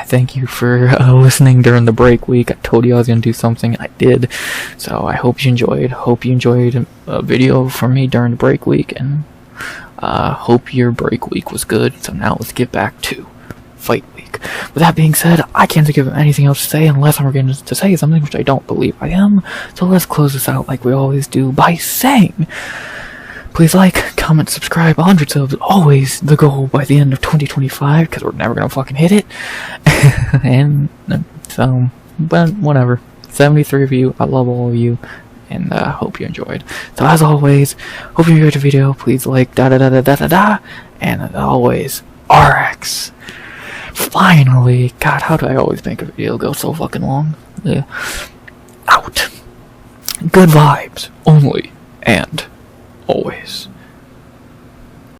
Thank you for listening during the break week. I told you I was going to do something, and I did. So I hope you enjoyed. Hope you enjoyed a video from me during the break week, and hope your break week was good. So now let's get back to fight week. With that being said, I can't think of anything else to say unless I'm going to say something, which I don't believe I am. So let's close this out like we always do by saying, please like, comment, subscribe. 100 subs, always the goal by the end of 2025, because we're never gonna fucking hit it. And so, but whatever. 73 of you, I love all of you, and hope you enjoyed. So as always, hope you enjoyed the video. Please like, and as always, RX. Finally, God, how do I always make a video go so fucking long? Out. Good vibes, only, and always.